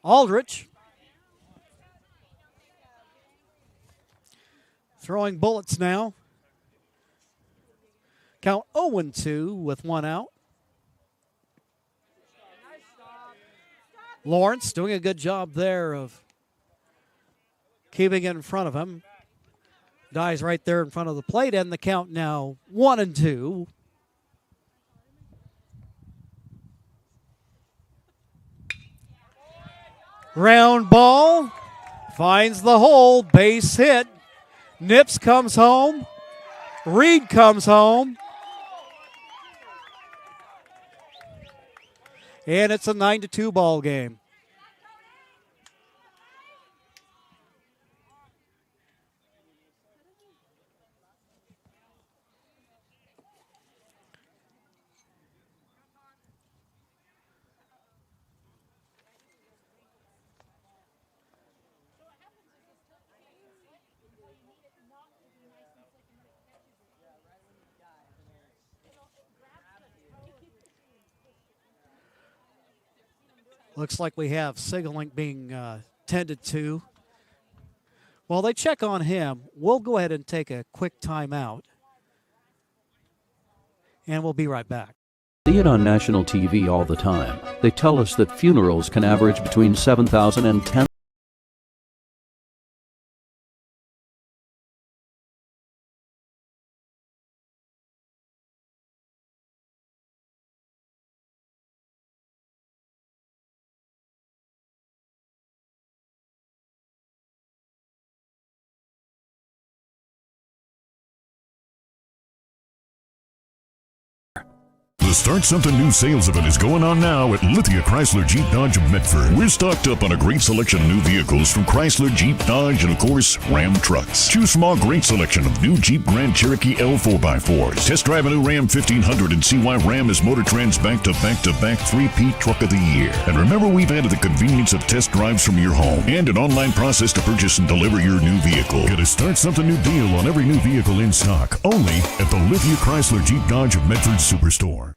A: Aldrich throwing bullets now. Count 0-2 with one out. Lawrence doing a good job there of keeping it in front of him. Dies right there in front of the plate, and the count now 1-2. Ground ball, finds the hole, base hit. Nips comes home. Reed comes home. And it's a 9-2 ball game. Looks like we have Sigelink being tended to. While they check on him, we'll go ahead and take a quick timeout. And we'll be right back.
G: See it on national TV all the time. They tell us that funerals can average between 7,000 and 10,000.
H: The Start Something New sales event is going on now at Lithia Chrysler Jeep Dodge of Medford. We're stocked up on a great selection of new vehicles from Chrysler, Jeep, Dodge, and of course, Ram trucks. Choose from our great selection of new Jeep Grand Cherokee L 4x4s. Test drive a new Ram 1500 and see why Ram is Motor Trend's back-to-back-to-back 3P Truck of the Year. And remember, we've added the convenience of test drives from your home and an online process to purchase and deliver your new vehicle. Get a Start Something New deal on every new vehicle in stock, only at the Lithia Chrysler Jeep Dodge of Medford Superstore.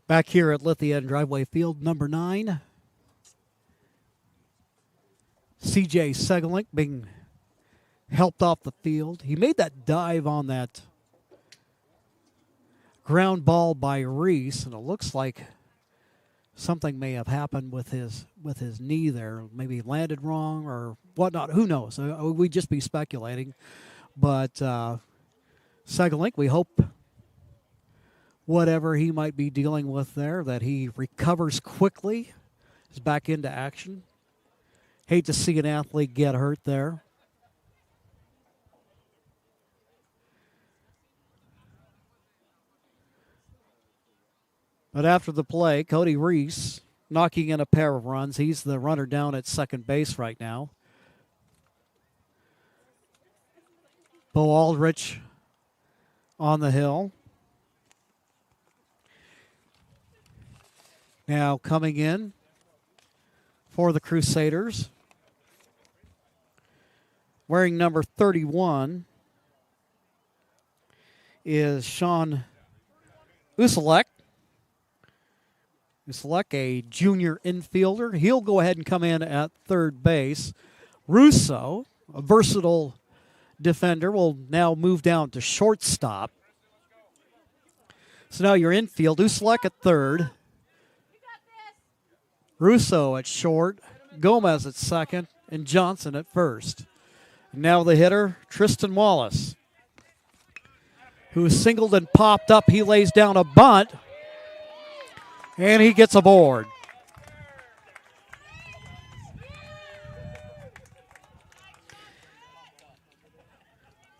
A: Back here at Lithia and Driveway Field, number 9. C.J. Sigelink being helped off the field. He made that dive on that ground ball by Reese, and it looks like something may have happened with his knee there. Maybe he landed wrong or whatnot. Who knows? We'd just be speculating. But Sigelink, we hope whatever he might be dealing with there, that he recovers quickly, is back into action. Hate to see an athlete get hurt there. But after the play, Cody Reese knocking in a pair of runs. He's the runner down at second base right now. Bo Aldrich on the hill. Now coming in for the Crusaders, wearing number 31, is Sean Uselek. Uselek, a junior infielder. He'll go ahead and come in at third base. Russo, a versatile defender, will now move down to shortstop. So now your infield, Uselek at third. Russo at short, Gomez at second, and Johnson at first. And now the hitter, Tristan Wallace, who is singled and popped up. He lays down a bunt, And he gets aboard.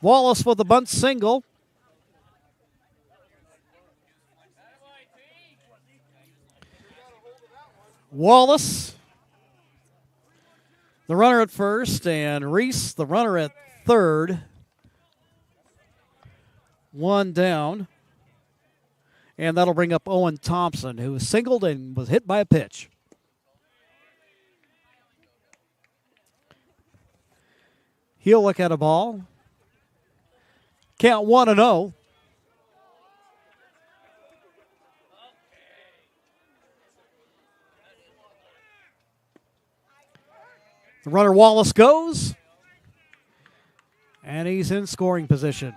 A: Wallace with the bunt single. Wallace, the runner at first, and Reese, the runner at third. One down. And that'll bring up Owen Thompson, who was singled and was hit by a pitch. He'll look at a ball. Count 1-0. The runner Wallace goes, and he's in scoring position.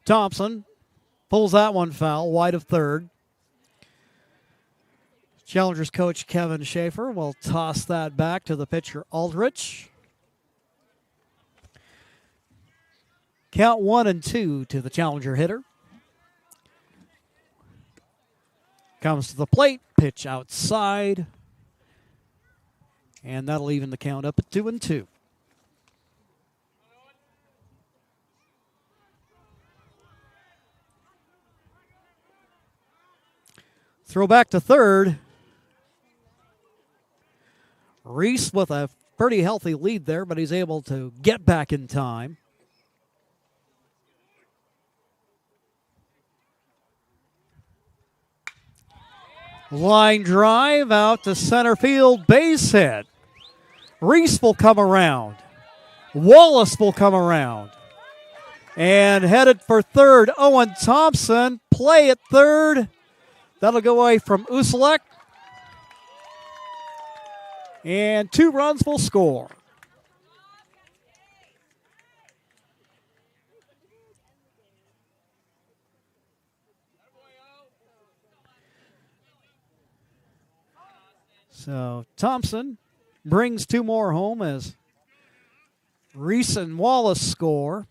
A: Thompson pulls that one foul, wide of third. Challengers coach Kevin Schaefer will toss that back to the pitcher Aldrich. Count 1-2 to the Challenger hitter. Comes to the plate, pitch outside. And that'll even the count up at 2-2. Throw back to third. Reese with a pretty healthy lead there, but he's able to get back in time. Line drive out to center field, base hit. Reese will come around. Wallace will come around. And headed for third, Owen Thompson. Play at third. That'll go away from Uselek. And 2 runs will score. So Thompson brings 2 more home as Reese and Wallace score.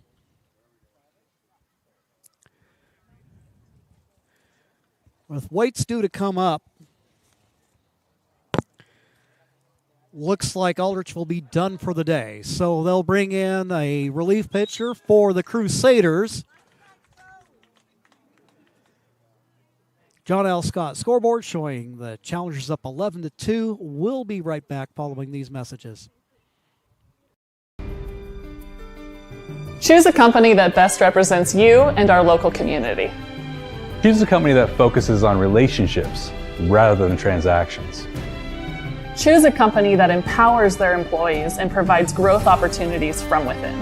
A: With Waits due to come up, looks like Aldrich will be done for the day. So they'll bring in a relief pitcher for the Crusaders. John L. Scott scoreboard showing the Challengers up 11-2. We'll be right back following these messages.
I: Choose a company that best represents you and our local community.
J: Choose a company that focuses on relationships rather than transactions.
I: Choose a company that empowers their employees and provides growth opportunities from within.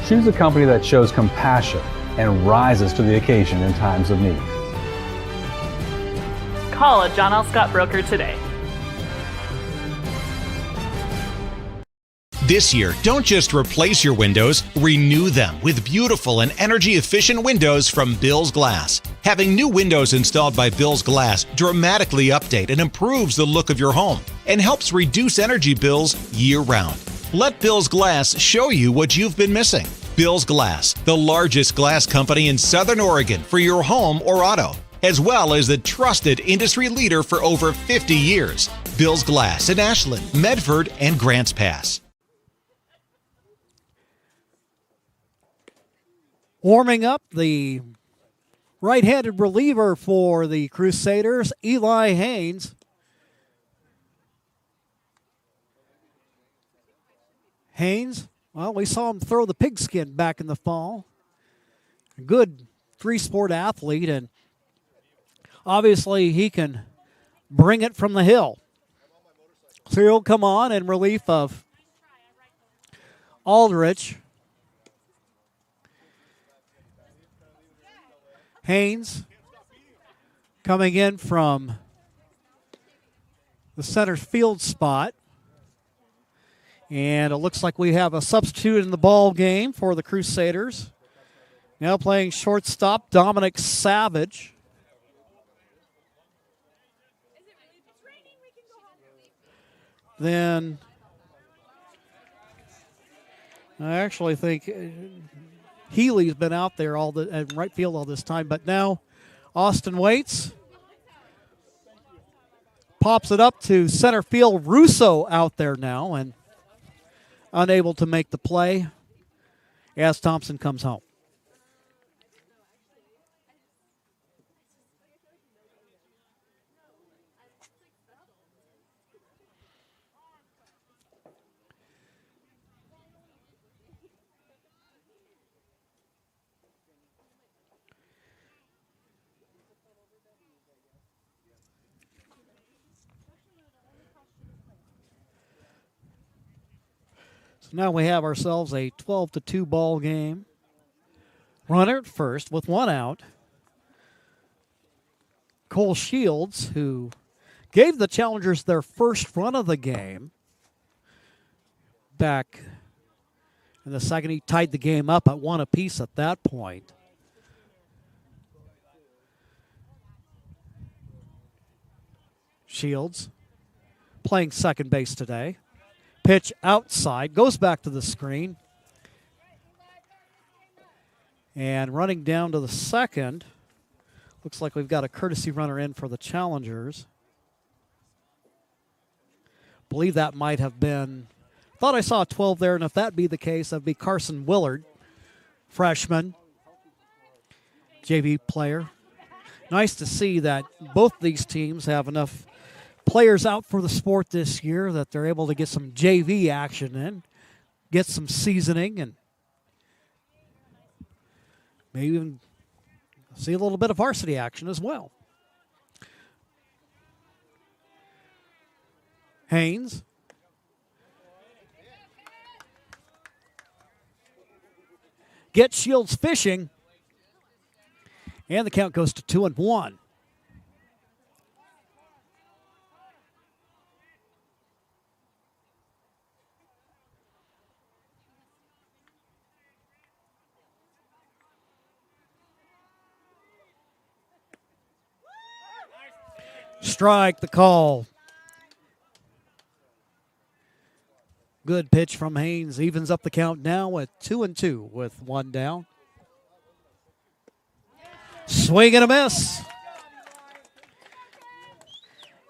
J: Choose a company that shows compassion and rises to the occasion in times of need.
I: Call a John L. Scott broker today.
K: This year, don't just replace your windows, renew them with beautiful and energy-efficient windows from Bill's Glass. Having new windows installed by Bill's Glass dramatically update and improves the look of your home and helps reduce energy bills year-round. Let Bill's Glass show you what you've been missing. Bill's Glass, the largest glass company in Southern Oregon for your home or auto, as well as the trusted industry leader for over 50 years. Bill's Glass in Ashland, Medford, and Grants Pass.
A: Warming up, the right-handed reliever for the Crusaders, Eli Haynes. Haynes, well, we saw him throw the pigskin back in the fall. A good three-sport athlete, and obviously he can bring it from the hill. So he'll come on in relief of Aldrich. Haynes coming in from the center field spot. And it looks like we have a substitute in the ball game for the Crusaders. Now playing shortstop, Dominic Savage. Then I actually think Healy's been out there at right field all this time, but now Austin waits. Pops it up to center field. Russo out there now and unable to make the play as Thompson comes home. So now we have ourselves a 12-2 ball game. Runner at first with one out. Cole Shields, who gave the Challengers their first run of the game back in the second. He tied the game up at 1 apiece at that point. Shields playing second base today. Pitch outside, goes back to the screen. And running down to the second, looks like we've got a courtesy runner in for the Challengers. Believe that might have been, thought I saw a 12 there, and if that be the case, that'd be Carson Willard, freshman, JV player. Nice to see that both these teams have enough players out for the sport this year that they're able to get some JV action in, get some seasoning, and maybe even see a little bit of varsity action as well. Haynes. Get Shields fishing. And the count goes to 2-1. Strike, the call. Good pitch from Haynes. Evens up the count now at 2-2 with one down. Swing and a miss.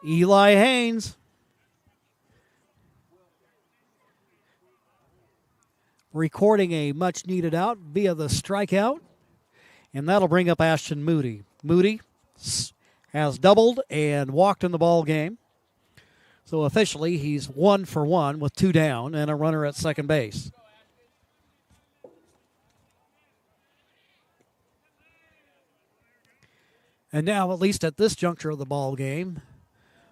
A: Eli Haynes. Recording a much needed out via the strikeout. And that'll bring up Ashton Moody. Moody has doubled and walked in the ball game. So officially, he's 1 for 1 with 2 down and a runner at second base. And now, at least at this juncture of the ball game,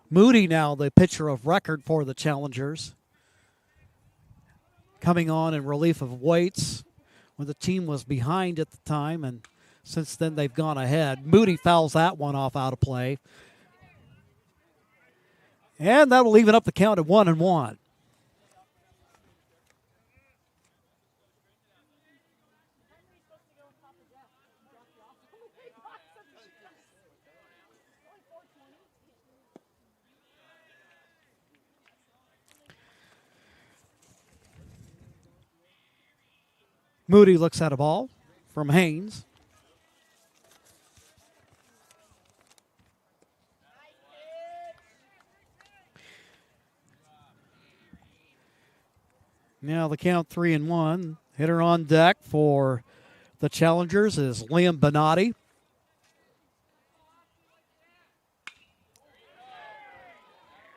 A: Moody now the pitcher of record for the Challengers, coming on in relief of Waits when the team was behind at the time, and since then they've gone ahead. Moody fouls that one off out of play. And that'll even up the count at 1-1. Moody looks at a ball from Haynes. Now the count 3-1. Hitter on deck for the Challengers is Liam Bonatti.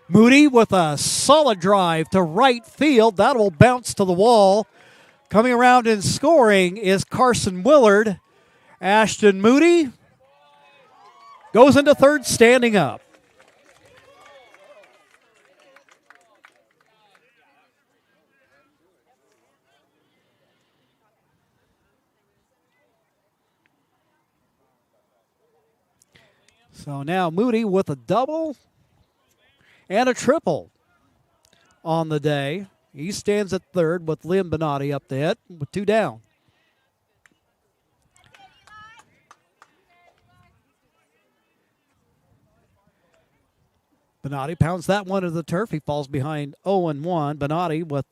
A: Moody with a solid drive to right field. That will bounce to the wall. Coming around and scoring is Carson Willard. Ashton Moody goes into third standing up. So now Moody with a double and a triple on the day. He stands at third with Liam Bonatti up the hit with 2 down. Bonatti pounds that one to the turf. He falls behind 0-1. Bonatti with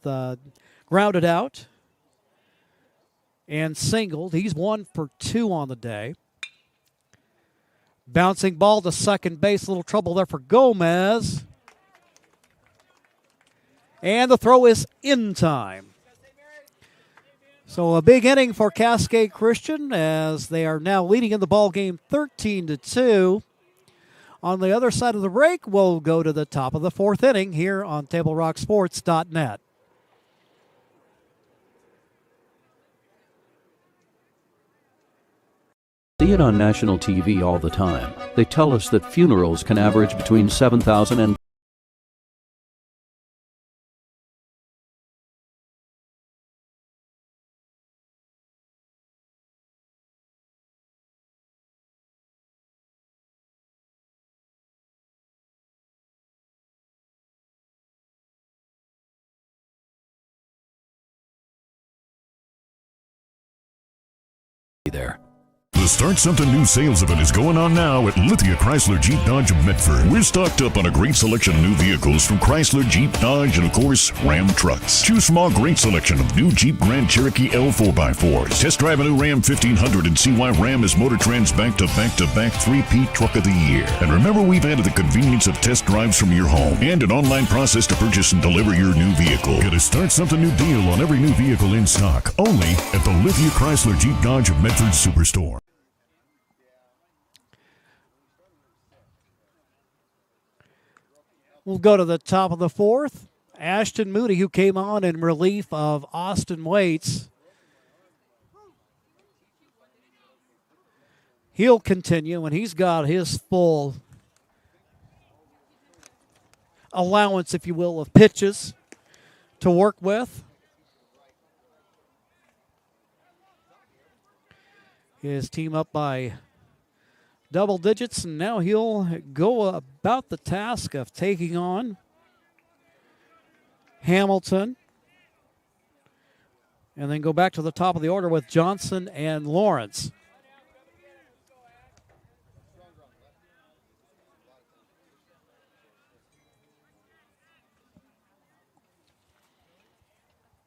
A: grounded out. and singled. He's 1 for 2 on the day. Bouncing ball to second base. A little trouble there for Gomez. And the throw is in time. So a big inning for Cascade Christian as they are now leading in the ball game 13-2. On the other side of the break, we'll go to the top of the 4th inning here on TableRockSports.net.
G: See it on national TV all the time. They tell us that funerals can average between 7,000 and there.
H: The Start Something New sales event is going on now at Lithia Chrysler Jeep Dodge of Medford. We're stocked up on a great selection of new vehicles from Chrysler, Jeep, Dodge, and of course, Ram trucks. Choose from our great selection of new Jeep Grand Cherokee L 4x4s. Test drive a new Ram 1500 and see why Ram is Motor Trend's back-to-back 3P Truck of the Year. And remember, we've added the convenience of test drives from your home and an online process to purchase and deliver your new vehicle. Get a Start Something New deal on every new vehicle in stock, only at the Lithia Chrysler Jeep Dodge of Medford Superstore.
A: We'll go to the top of the 4th. Ashton Moody, who came on in relief of Austin Waits. He'll continue, and he's got his full allowance, if you will, of pitches to work with. His team up by double digits, and now he'll go about the task of taking on Hamilton and then go back to the top of the order with Johnson and Lawrence.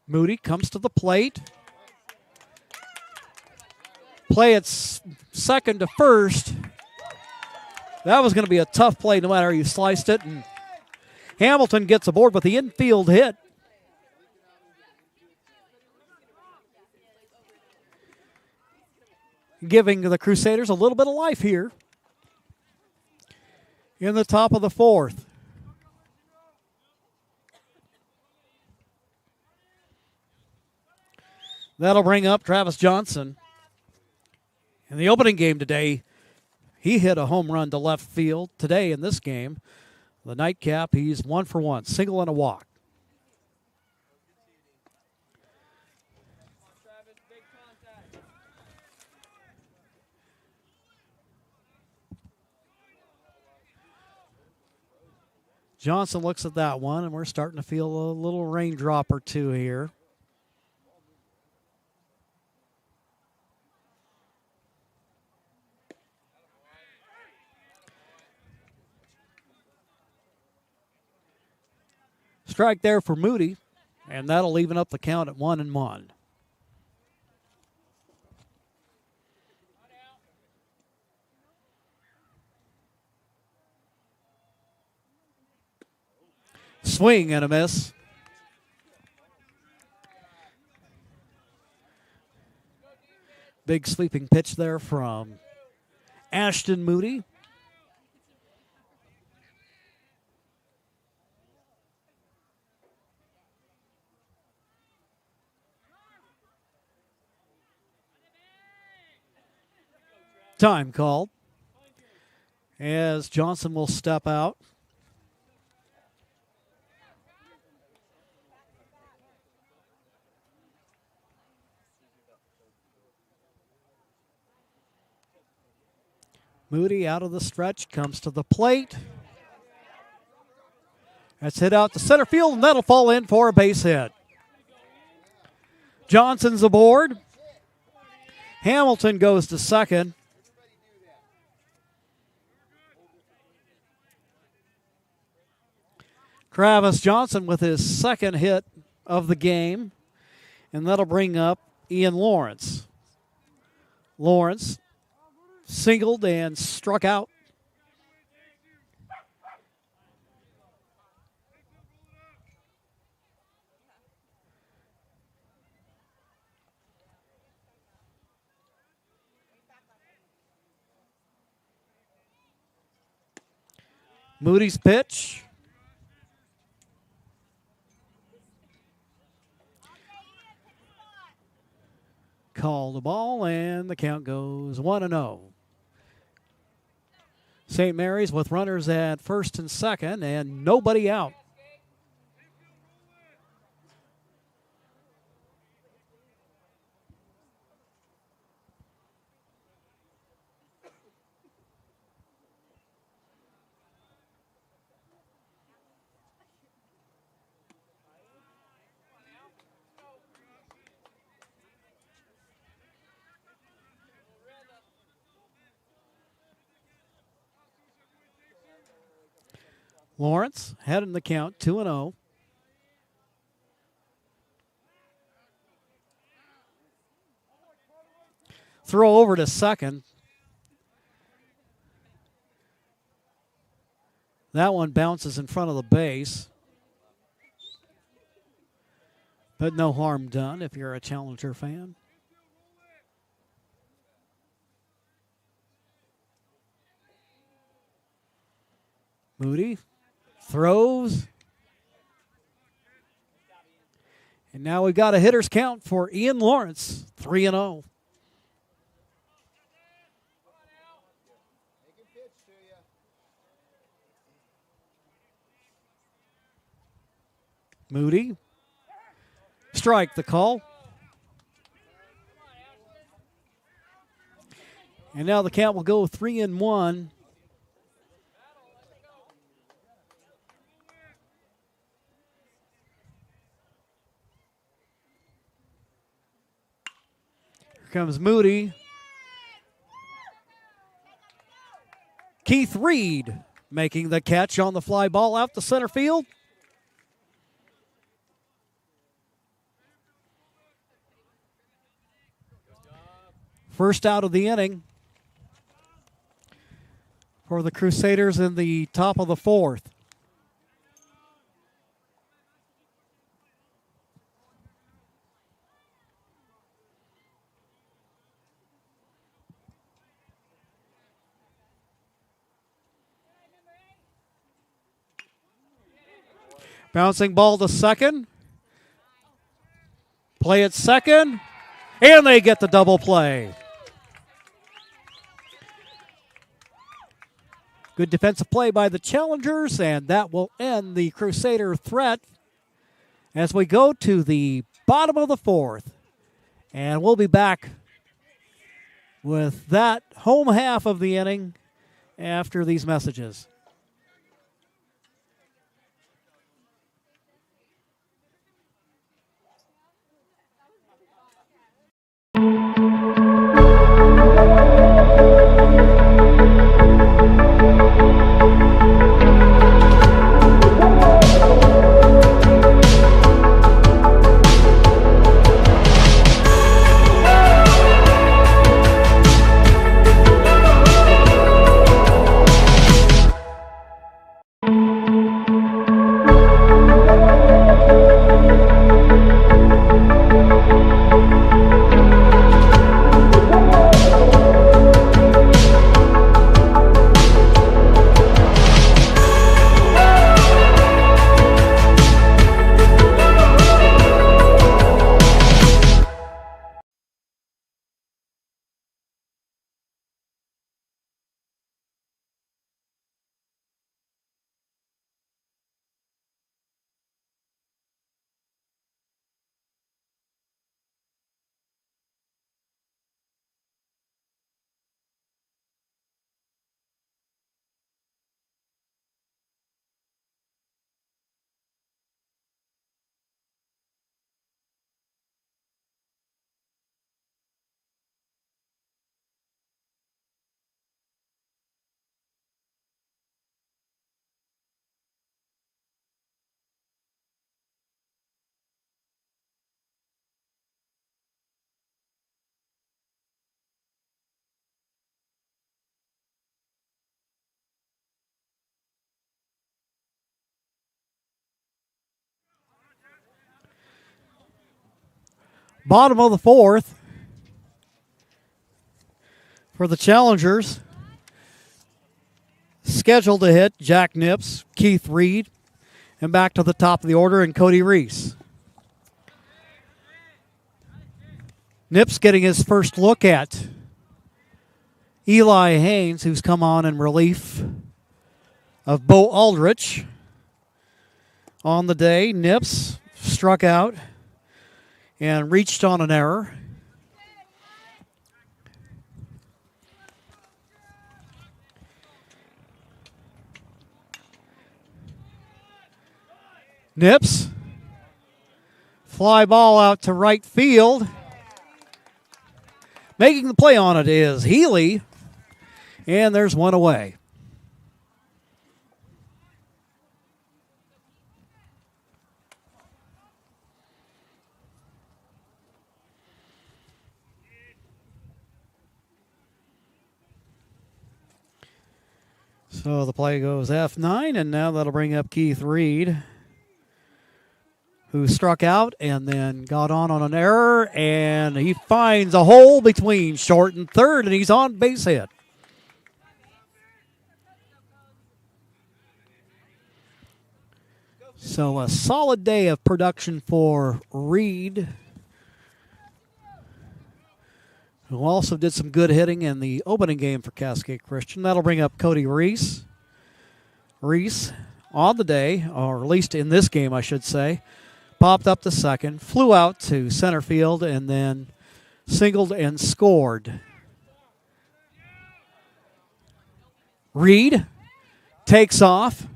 A: Moody comes to the plate. Play it second to first. That was going to be a tough play no matter how you sliced it. And Hamilton gets aboard with the infield hit. Giving the Crusaders a little bit of life here in the top of the 4th. That'll bring up Travis Johnson. In the opening game today, he hit a home run to left field. Today in this game, the nightcap, he's 1 for 1, single and a walk. Johnson looks at that one, and we're starting to feel a little raindrop or two here. Strike there for Moody, and that'll even up the count at 1-1. Swing and a miss. Big sleeping pitch there from Ashton Moody. Time called as Johnson will step out. Moody out of the stretch, comes to the plate. That's hit out to center field, and that'll fall in for a base hit. Johnson's aboard. Hamilton goes to second. Travis Johnson with his second hit of the game, and that'll bring up Ian Lawrence. Lawrence singled and struck out. Moody's pitch. Call the ball, and the count goes 1-0. St. Mary's with runners at first and second, and nobody out. Lawrence had in the count 2-0. Throw over to second. That one bounces in front of the base. But no harm done if you're a Challenger fan. Moody throws. And now we've got a hitter's count for Ian Lawrence, 3-0. Moody. Strike the call. And now the count will go 3-1. Here comes Moody. Keith Reed making the catch on the fly ball out to center field. First out of the inning for the Crusaders in the top of the fourth. Bouncing ball to second. Play at second. And they get the double play. Good defensive play by the Challengers, and that will end the Crusader threat as we go to the bottom of the fourth. And we'll be back with that home half of the inning after these messages. Bottom of the fourth for the Challengers. Scheduled to hit Jack Nips, Keith Reed, and back to the top of the order and Cody Reese. Nips getting his first look at Eli Haynes, who's come on in relief of Bo Aldrich. On the day, Nips struck out and reached on an error. Nips, fly ball out to right field. Making the play on it is Healy, and there's one away. So the play goes F9, and now that'll bring up Keith Reed, who struck out and then got on an error, and he finds a hole between short and third, and he's on base hit. So a solid day of production for Reed, who also did some good hitting in the opening game for Cascade Christian. That'll bring up Cody Reese. Reese, on the day, or at least in this game, I should say, popped up to second, flew out to center field, and then singled and scored. Reed takes off,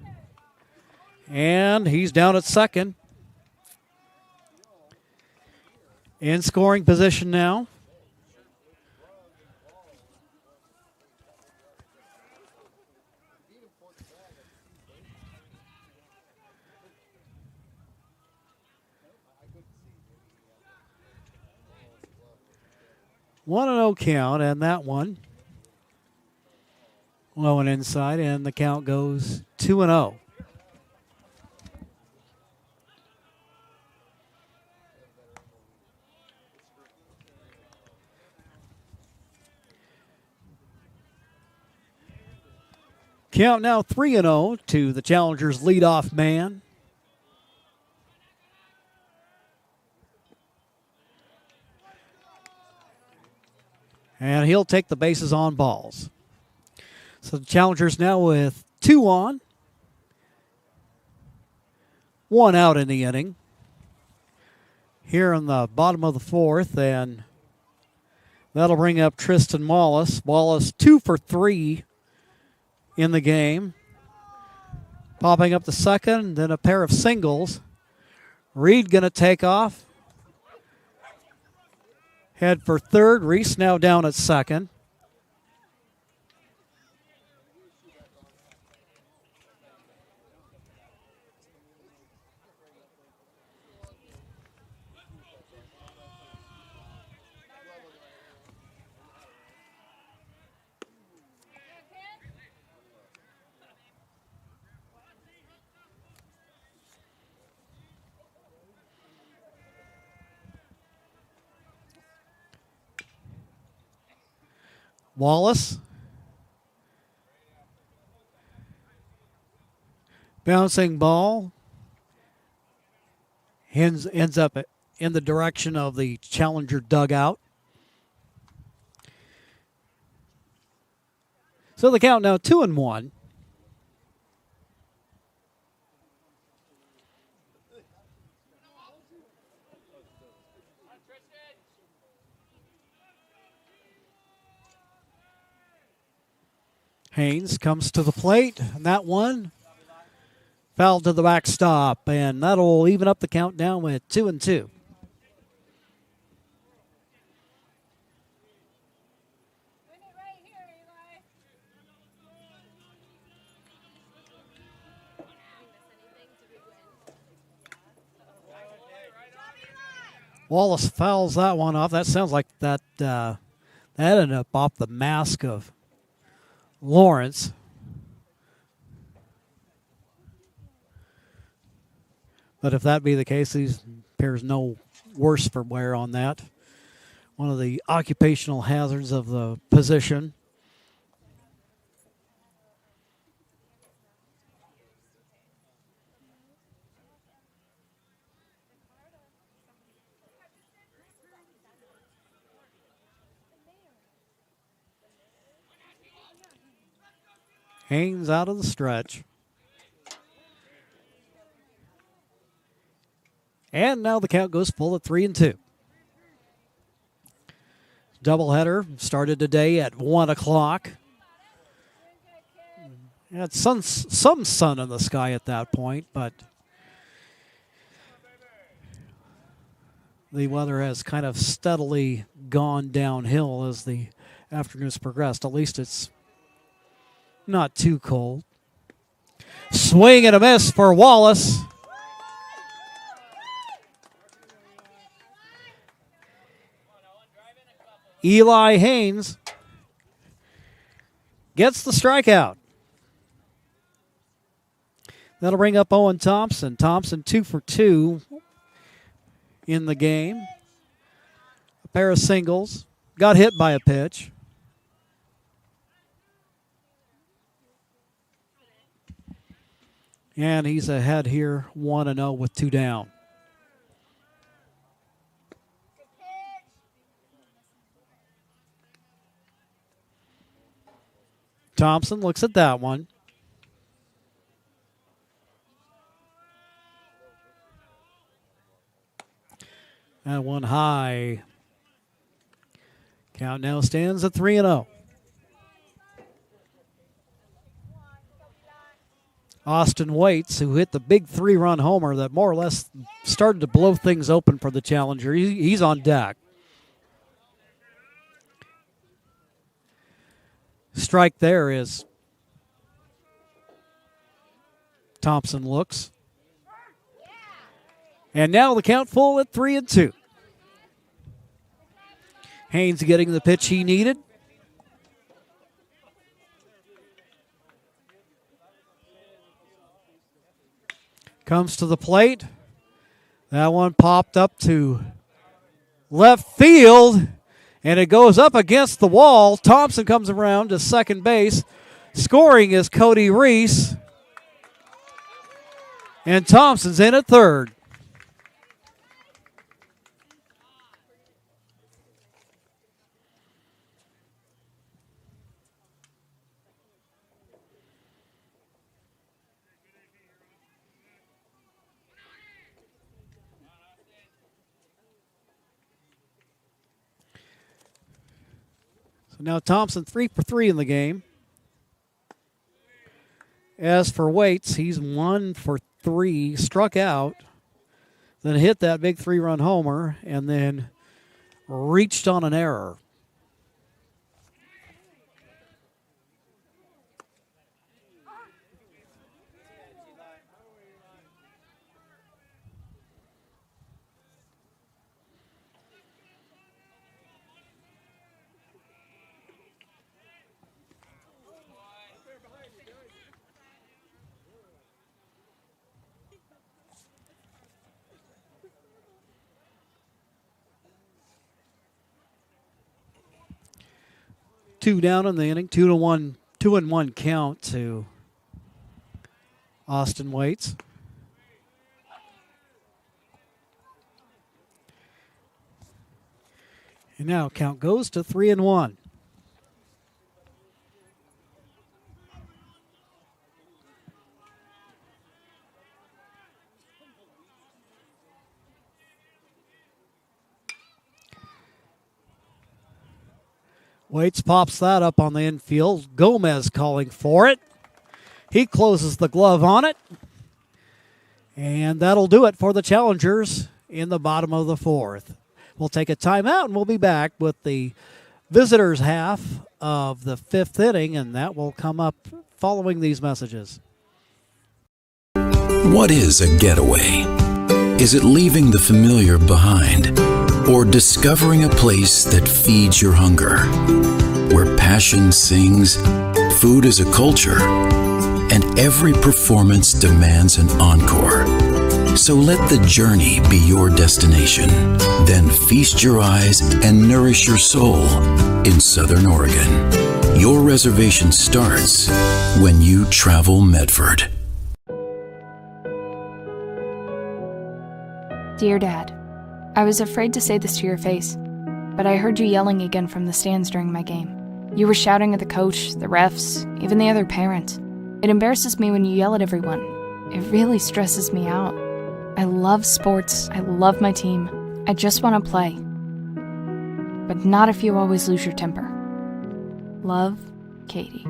A: and he's down at second. In scoring position now. One and 0 count, and that one low and inside, and the count goes 2-0. Count now 3-0 to the Challengers' leadoff man. And he'll take the bases on balls. So the Challengers now with 2 on, 1 out in the inning. Here in the bottom of the fourth, and that'll bring up Tristan Wallace. Wallace 2 for 3 in the game. Popping up the second, then a pair of singles. Reed going to take off. Head for third. Reese now down at second. Wallace. Bouncing ball. Ends up in the direction of the Challenger dugout. So the count now 2-1. Haynes comes to the plate, and that one fouled to the backstop, and that'll even up the count down with 2-2. Wallace fouls that one off. That sounds like that ended up off the mask of Lawrence. But if that be the case, he's Appears no worse for wear on that. One of the occupational hazards of the position. Haynes out of the stretch. And now the count goes full at 3-2. Doubleheader started today at 1 o'clock. Had some sun in the sky at that point, but the weather has kind of steadily gone downhill as the afternoon's progressed. At least it's not too cold. Swing and a miss for Wallace. Eli Haynes gets the strikeout. That'll bring up Owen Thompson. Thompson 2 for 2 in the game. A pair of singles. Got hit by a pitch. And he's ahead here 1-0 with 2 down. Thompson looks at that one. And one high. Count now stands at 3-0. Austin Waits, who hit the big 3-run homer that more or less started to blow things open for the challenger. He's on deck. Strike there is Thompson looks. And now the count full at 3-2. Haynes getting the pitch he needed. Comes to the plate. That one popped up to left field, and it goes up against the wall. Thompson comes around to second base. Scoring is Cody Reese. And Thompson's in at third. So now Thompson 3 for 3 in the game. As for Waits, he's 1 for 3, struck out, then hit that big 3-run homer, and then reached on an error. Two down in the inning, 2-1 count to Austin Waits. And now count goes to 3-1. Waits pops that up on the infield. Gomez calling for it. He closes the glove on it. And that'll do it for the Challengers in the bottom of the fourth. We'll take a timeout and we'll be back with the visitors' half of the fifth inning, and that will come up following these messages.
C: What is a getaway? Is it leaving the familiar behind? Or discovering a place that feeds your hunger? Where passion sings, food is a culture, and every performance demands an encore. So let the journey be your destination. Then feast your eyes and nourish your soul in Southern Oregon. Your reservation starts when you travel Medford.
D: Dear Dad, I was afraid to say this to your face, but I heard you yelling again from the stands during my game. You were shouting at the coach, the refs, even the other parents. It embarrasses me when you yell at everyone. It really stresses me out. I love sports. I love my team. I just want to play. But not if you always lose your temper. Love, Katie.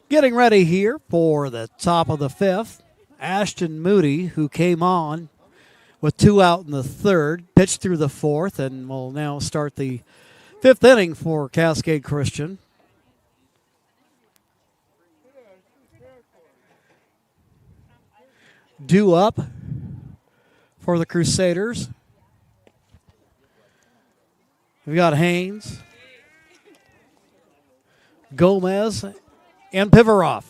A: Getting ready here for the top of the fifth. Ashton Moody, who came on with 2 out in the third, pitched through the fourth, and will now start the fifth inning for Cascade Christian. Due up for the Crusaders. We've got Haynes, Gomez, and Pivarov.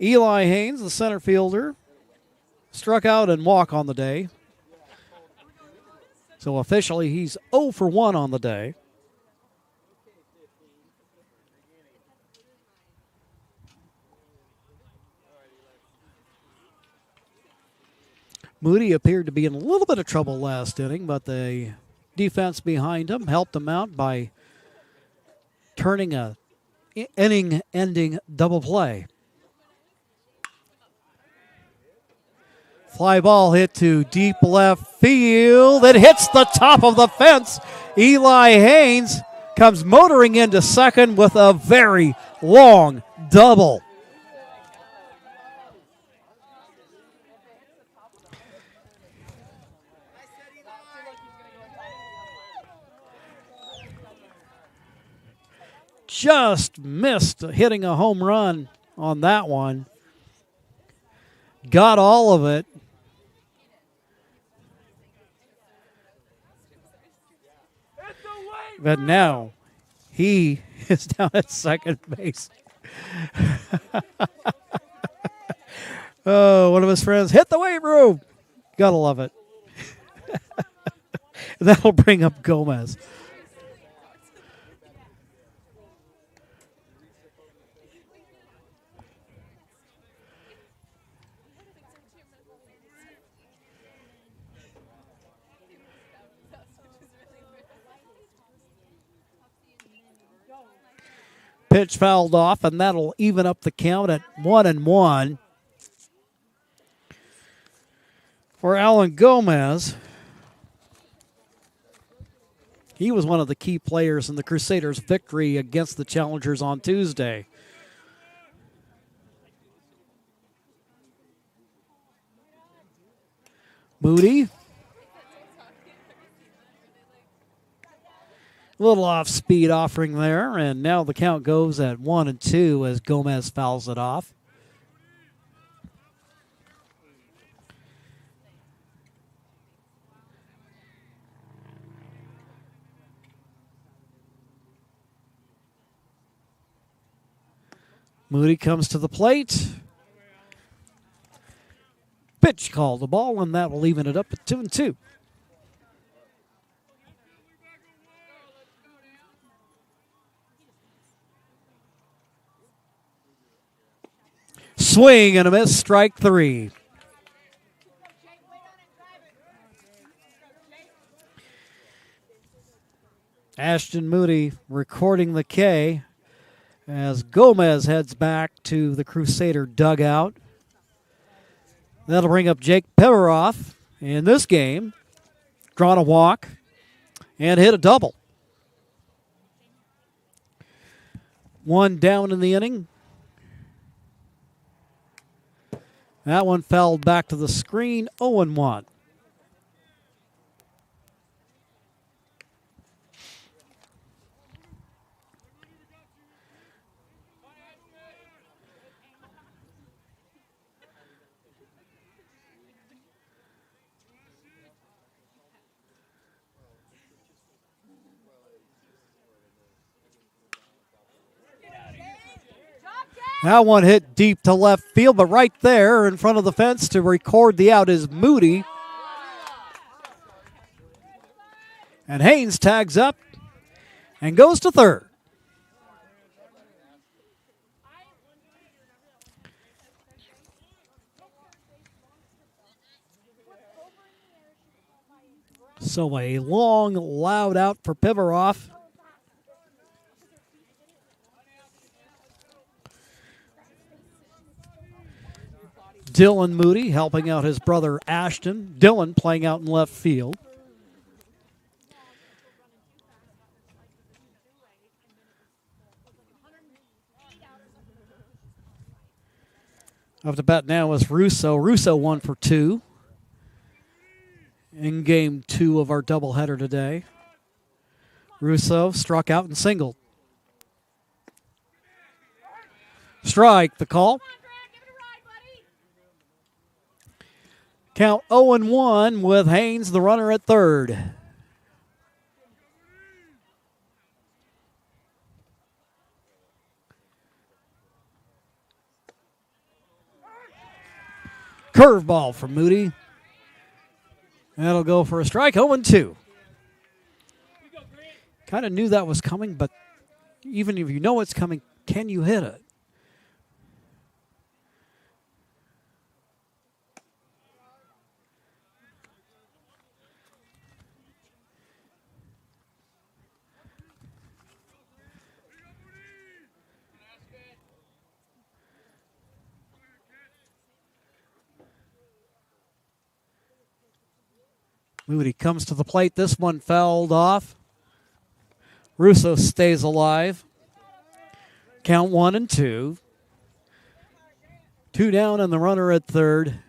A: Eli Haynes, the center fielder, struck out and walked on the day. So officially he's 0 for 1 on the day. Moody appeared to be in a little bit of trouble last inning, but the defense behind him helped him out by turning a inning-ending double play. Fly ball hit to deep left field. It hits the top of the fence. Eli Haynes comes motoring into second with a very long double. Just missed hitting a home run on that one. Got all of it. But now he is down at second base. Oh, one of his friends hit the weight room. Gotta love it. That'll bring up Gomez. Pitch fouled off, and that'll even up the count at 1-1 for Alan Gomez. He was one of the key players in the Crusaders' victory against the Challengers on Tuesday. Moody. A little off-speed offering there, and now the count goes at 1-2 as Gomez fouls it off. Moody comes to the plate. Pitch called the ball, and that will even it up at 2-2. Swing and a miss, strike 3. Ashton Moody recording the K as Gomez heads back to the Crusader dugout. That'll bring up Jake Pivarov in this game. Drawn a walk and hit a double. 1 down in the inning. That one fell back to the screen, 0-1. That one hit deep to left field, but right there in front of the fence to record the out is Moody. And Haynes tags up and goes to third. So a long, loud out for Pivarov. Dylan Moody helping out his brother Ashton. Dylan playing out in left field. Up to bat now is Russo. Russo 1 for 2 in game 2 of our doubleheader today. Russo struck out and singled. Strike, the call. Count 0-1 with Haynes, the runner at third. Curveball from Moody. That'll go for a strike, 0-2. Kind of knew that was coming, but even if you know it's coming, can you hit it? Moody comes to the plate. This one fouled off. Russo stays alive. Count 1-2. 2 down and the runner at third.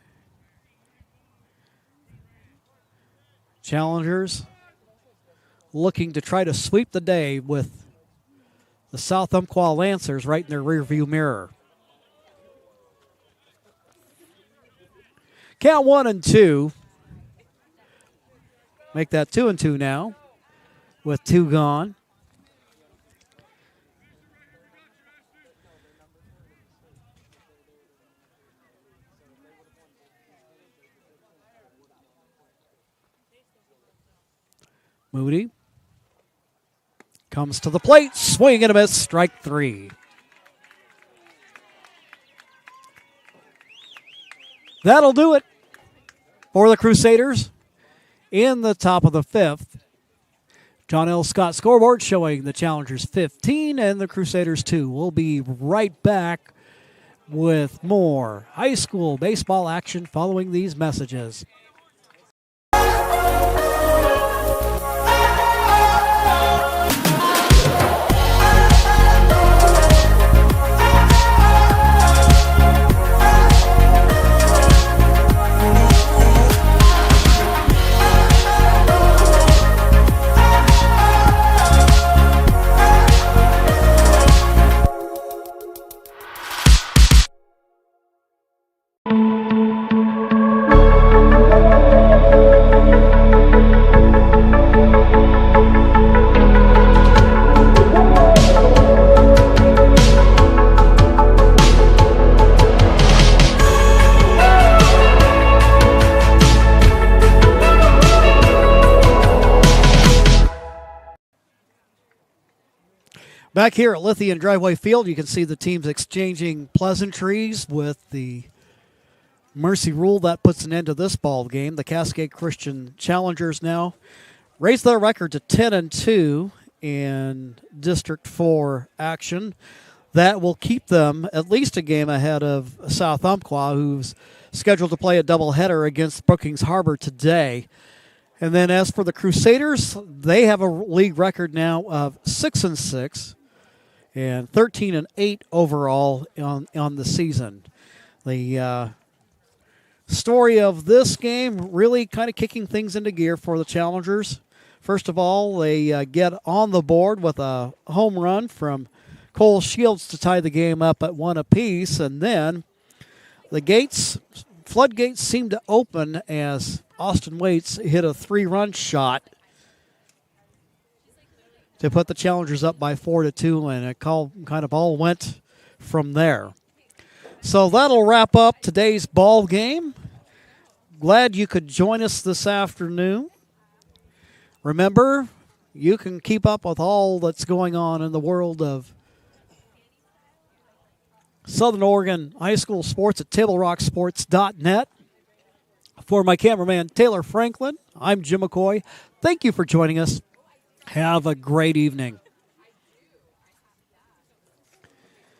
A: Challengers looking to try to sweep the day with the South Umpqua Lancers right in their rearview mirror. Count 1-2. Make that 2-2 now with 2 gone. Moody comes to the plate, swing and a miss, strike 3. That'll do it for the Crusaders. In the top of the 5th, John L. Scott scoreboard showing the Challengers 15 and the Crusaders 2. We'll be right back with more high school baseball action following these messages. Back here at Lithium Driveway Field, you can see the teams exchanging pleasantries with the mercy rule. That puts an end to this ball game. The Cascade Christian Challengers now raise their record to 10-2 in District 4 action. That will keep them at least a game ahead of South Umpqua, who's scheduled to play a doubleheader against Brookings Harbor today. And then as for the Crusaders, they have a league record now of 6-6 and 13-8 overall on the season. The story of this game really kind of kicking things into gear for the Challengers. First of all, they get on the board with a home run from Cole Shields to tie the game up at 1 apiece, and then the floodgates seem to open as Austin Waits hit a 3-run shot to put the Challengers up by 4-2, and it kind of all went from there. So that'll wrap up today's ball game. Glad you could join us this afternoon. Remember, you can keep up with all that's going on in the world of Southern Oregon high school sports at TableRockSports.net. For my cameraman, Taylor Franklin, I'm Jim McCoy. Thank you for joining us. Have a great evening.